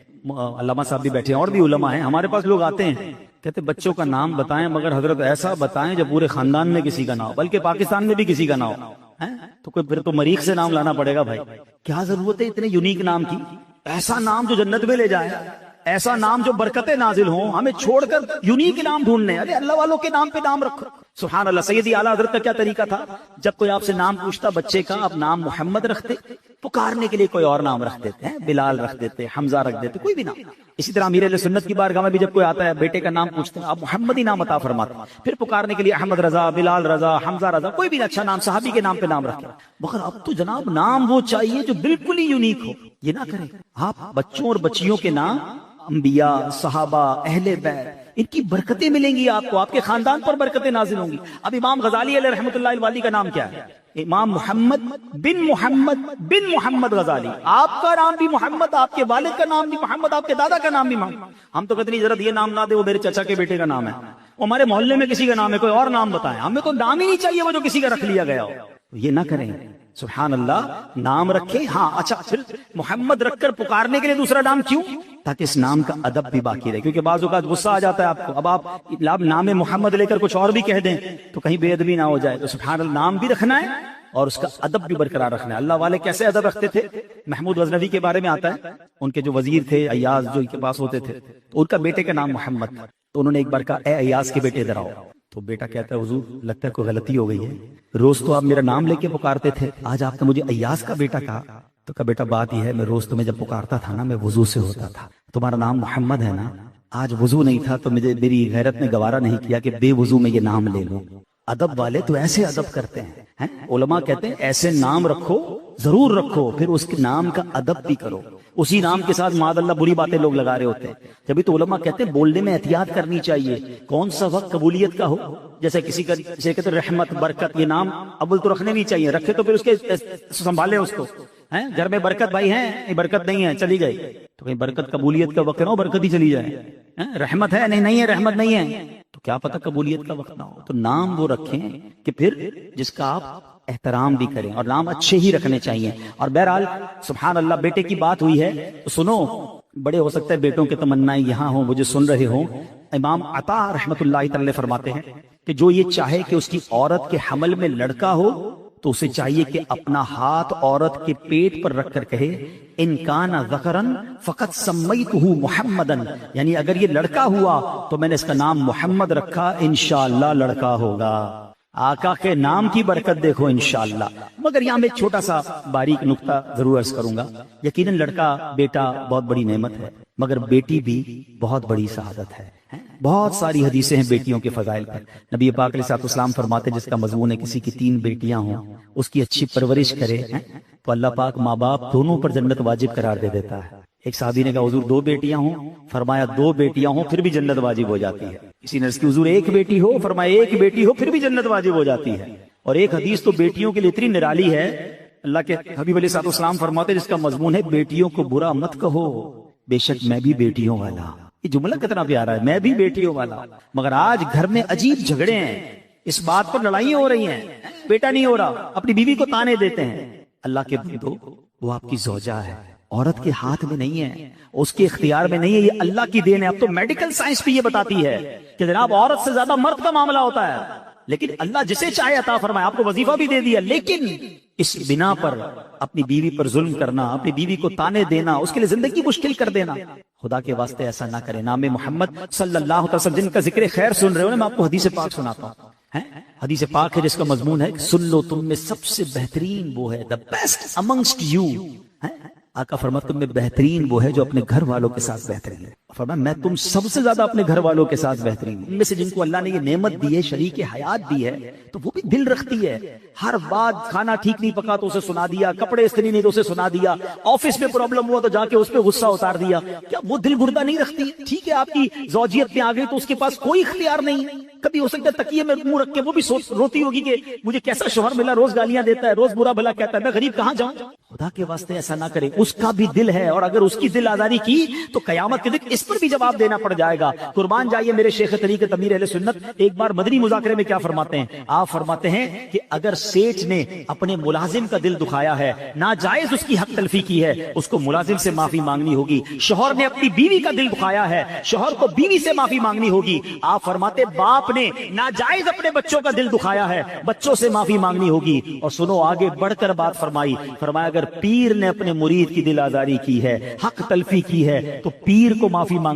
علامہ صاحب بھی بیٹھے ہیں, اور بھی علماء ہیں. ہمارے پاس لوگ آتے ہیں, کہتے بچوں کا نام بتائیں, مگر حضرت ایسا بتائیں جو پورے خاندان میں کسی کا نہ ہو, بلکہ پاکستان میں بھی کسی کا نہ ہو. تو کوئی پھر تو مریخ سے نام لانا پڑے گا بھائی. کیا ضرورت ہے اتنے یونیک نام کی؟ ایسا نام جو جنت میں لے جائے, ایسا نام جو برکتیں نازل ہوں. ہمیں چھوڑ کر یونیک نام ڈھونڈنے, ارے اللہ والوں کے نام پہ نام رکھو. سبحان اللہ. سیدی اعلیٰ حضرت کا کیا طریقہ تھا, جب کوئی آپ سے نام پوچھتا بچے کا, آپ نام محمد رکھتے, پکارنے کے لیے کوئی اور نام رکھ دیتے ہیں, بلال رکھ دیتے, حمزہ رکھ دیتے, کوئی بھی نام. اسی طرح امیر اہل سنت کی بارگاہ میں بھی جب کوئی آتا ہے بیٹے کا نام پوچھتے ہیں, آپ محمد ہی نام عطا فرماتے, پھر پکارنے کے لیے احمد رضا, بلال رضا, حمزہ رضا, کوئی بھی اچھا نام, صحابی کے نام پہ نام رکھیں. مگر اب تو جناب نام وہ چاہیے جو بالکل ہی یونیک ہو. یہ نہ کریں آپ. بچوں اور بچیوں کے نام انبیاء, صحابہ, اہل بیت, ان کی برکتیں ملیں گی آپ کو, آپ کے خاندان پر برکتیں نازل ہوں گی. اب امام غزالی علیہ رحمۃ اللہ الوالی کا نام کیا ہے؟ امام محمد بن محمد غزالی. آپ کا نام بھی محمد, آپ کے والد کا نام بھی محمد, آپ کے دادا کا نام بھی محمد. ہم تو کتنی ضرورت یہ نام نہ دے, وہ میرے چچا کے بیٹے کا نام ہے, وہ ہمارے محلے میں کسی کا نام ہے, کوئی اور نام بتائیں. ہمیں تو نام ہی نہیں چاہیے وہ جو کسی کا رکھ لیا گیا ہو. یہ نہ کریں. سبحان اللہ. نام رکھے, ہاں اچھا, پھر محمد رکھ کر پکارنے کے لیے دوسرا نام کیوں؟ تاکہ اس نام کا ادب بھی باقی رہے. کیونکہ بعض اوقات غصہ آ جاتا ہے آپ کو, اب آپ نام محمد لے کر کچھ اور بھی کہہ دیں تو کہیں بے ادبی نہ ہو جائے. تو سبحان اللہ, نام بھی رکھنا ہے اور اس کا ادب بھی برقرار رکھنا ہے. اللہ والے کیسے ادب رکھتے تھے؟ محمود غزنوی کے بارے میں آتا ہے, ان کے جو وزیر تھے ایاز, جو ان کے پاس ہوتے تھے, تو ان کا بیٹے کا نام محمد تھا. تو انہوں نے ایک بار کہا, اے ایاز کے بیٹے ادھر آؤ. تو بیٹا کہتا ہے, حضور لگتا ہے کوئی غلطی ہو گئی ہے, روز تو آپ میرا نام لے کے پکارتے تھے, آج آپ نے مجھے ایاز کا بیٹا کہا. تو کہا, بیٹا بات یہ ہے, میں روز تمہیں جب پکارتا تھا نا, میں وضو سے ہوتا تھا. تمہارا نام محمد ہے نا, آج وضو نہیں تھا تو میری غیرت نے گوارا نہیں کیا کہ بے وضو میں یہ نام لے لوں. ادب والے تو ایسے ادب کرتے ہیں، علماء کہتے ہیں ایسے نام رکھو، ضرور رکھو، پھر اس کے نام کا ادب بھی کرو، اسی نام کے ساتھ معاذ اللہ بری باتیں لوگ لگا رہے ہوتے ہیں۔ جبھی تو علماء کہتے ہیں بولنے میں احتیاط کرنی چاہیے، کون سا وقت قبولیت کا ہو، جیسے کسی کا جیسے کہتے ہیں رحمت، برکت، یہ نام اول تو رکھنے نہیں چاہیے، رکھے تو پھر اس کے سنبھالے اس کو، گھر میں برکت بھائی ہے، برکت نہیں ہے چلی گئی تو کہیں برکت قبولیت کا وقت نہ ہو، برکت ہی چلی جائے، رحمت ہے نہیں ہے، رحمت نہیں ہے تو کیا پتہ قبولیت کا وقت نہ ہو، تو نام وہ رکھیں کہ پھر جس کا آپ احترام بھی کریں، اور نام اچھے ہی رکھنے چاہیے۔ اور بہرحال سبحان اللہ، بیٹے کی بات ہوئی ہے تو سنو، بڑے ہو سکتے ہیں بیٹوں کے تمنائیں یہاں ہوں، مجھے سن رہے ہوں۔ امام عطا رحمت اللہ تعالی فرماتے ہیں کہ جو یہ چاہے کہ اس کی عورت کے حمل میں لڑکا ہو تو اسے چاہیے کہ اپنا ہاتھ عورت کے پیٹ پر رکھ کر کہے ان کان ذکرن فقط سمیتہ محمدن، یعنی اگر یہ لڑکا ہوا تو میں نے اس کا نام محمد رکھا، انشاءاللہ لڑکا ہوگا۔ آقا کے نام کی برکت دیکھو انشاءاللہ۔ مگر یہاں میں ایک چھوٹا سا باریک نقطہ ضرور عرض کروں گا، یقیناً لڑکا بیٹا بہت بڑی نعمت ہے، مگر بیٹی بھی بہت بڑی سعادت ہے۔ بہت ساری حدیثیں ہیں بیٹیوں کے فضائل پر، نبی پاک علیہ الصلوۃ والسلام فرماتے جس کا مضمون ہے کسی کی 3 بیٹیاں ہوں، اس کی اچھی پرورش کرے تو اللہ پاک ماں باپ دونوں پر جنت واجب قرار دے دیتا ہے۔ ایک صحابی نے کہا حضور 2 بیٹیاں ہوں، فرمایا 2 بیٹیاں ہوں پھر بھی جنت واجب ہو جاتی ہے۔ کسی نے اس کی حضور 1 بیٹی ہو، فرمایا 1 بیٹی ہو پھر بھی جنت واجب ہو جاتی ہے۔ اور ایک حدیث تو بیٹیوں کے لیے اتنی نرالی ہے، اللہ کے حبیب علیہ الصلوۃ والسلام فرماتے جس کا مضمون ہے بیٹیوں کو برا مت کہو، بے شک میں بھی بیٹیوں والا۔ یہ جملہ کتنا پیارا ہے، میں بھی بیٹیوں والا۔ مگر آج گھر میں عجیب جھگڑے ہیں، اس بات پر لڑائیاں ہو رہی ہیں، بیٹا نہیں ہو رہا، اپنی بیوی کو تانے دیتے ہیں۔ اللہ کے بندو، وہ آپ کی زوجہ ہے، عورت کے ہاتھ میں نہیں ہے، اس کے اختیار میں نہیں ہے، یہ اللہ کی دین ہے۔ اب تو میڈیکل سائنس بھی یہ بتاتی ہے کہ جناب عورت سے زیادہ مرد کا معاملہ ہوتا ہے، لیکن اللہ جسے چاہے عطا فرمائے، آپ کو وظیفہ بھی دے دیا، لیکن اس بنا پر اپنی بیوی پر ظلم کرنا، اپنی بیوی کو تانے دینا، اس کے لیے زندگی مشکل کر دینا، خدا کے واسطے ایسا نہ کرے۔ نام محمد صلی اللہ علیہ وسلم جن کا ذکر خیر سن رہے ہو نا، میں آپ کو حدیث پاک سناتا ہوں۔ حدیث پاک ہے جس کا مضمون ہے سن لو تم میں سب سے بہترین وہ ہے، the best amongst you۔ آقا فرماتے تم میں بہترین وہ ہے جو اپنے گھر والوں کے ساتھ بہترین ہے۔ فرمایا میں تم سب سے زیادہ اپنے گھر والوں کے ساتھ بہترین ہوں۔ ان میں سے جن کو اللہ نے یہ نعمت دی ہے، شریک حیات دی ہے، تو وہ بھی دل رکھتی ہے، ہر بات کھانا ٹھیک نہیں پکا تو اسے سنا دیا، کپڑے استری نہیں تو اسے سنا دیا، آفس میں پرابلم ہوا تو جا کے اس پہ غصہ اتار دیا، کیا وہ دل گردہ نہیں رکھتی؟ ٹھیک ہے آپ کی زوجیت میں آ گئی تو اس کے پاس کوئی اختیار نہیں ہے، کبھی ہو سکتا ہے تکیے میں منہ رکھ کے وہ بھی روتی ہوگی کہ مجھے کیسا شوہر ملا، روز گالیاں دیتا ہے، روز برا بھلا کہتا ہے، میں غریب کہاں جاؤں؟ خدا کے واسطے ایسا نہ کرے، اس کا بھی دل ہے، اور اگر اس کی دل آزاری کی تو قیامت کے دن اس پر بھی جواب دینا پڑ جائے گا۔ قربان جائیے میرے شیخ طریقت امیر اہل سنت ایک بار مدنی مذاکرے میں کیا فرماتے ہیں؟ آپ فرماتے ہیں کہ اگر سیٹ نے اپنے ملازم کا دل دکھایا ہے، ناجائز اس کی حق تلفی کی ہے، اس کو ملازم سے معافی مانگنی ہوگی۔ شوہر نے اپنی بیوی کا دل دکھایا ہے، شوہر کو بیوی سے معافی مانگنی ہوگی۔ آپ فرماتے باپ نے ناجائز اپنے بچوں کا دل دکھایا ہے، بچوں سے معافی مانگنی ہوگی۔ اور سنو آگے بڑھ کر بات فرمایا اگر پیر نے اپنے مرید کی دل آزاری کی ہے، حق تلفی کی ہے، تو پیر کو معافی مانگ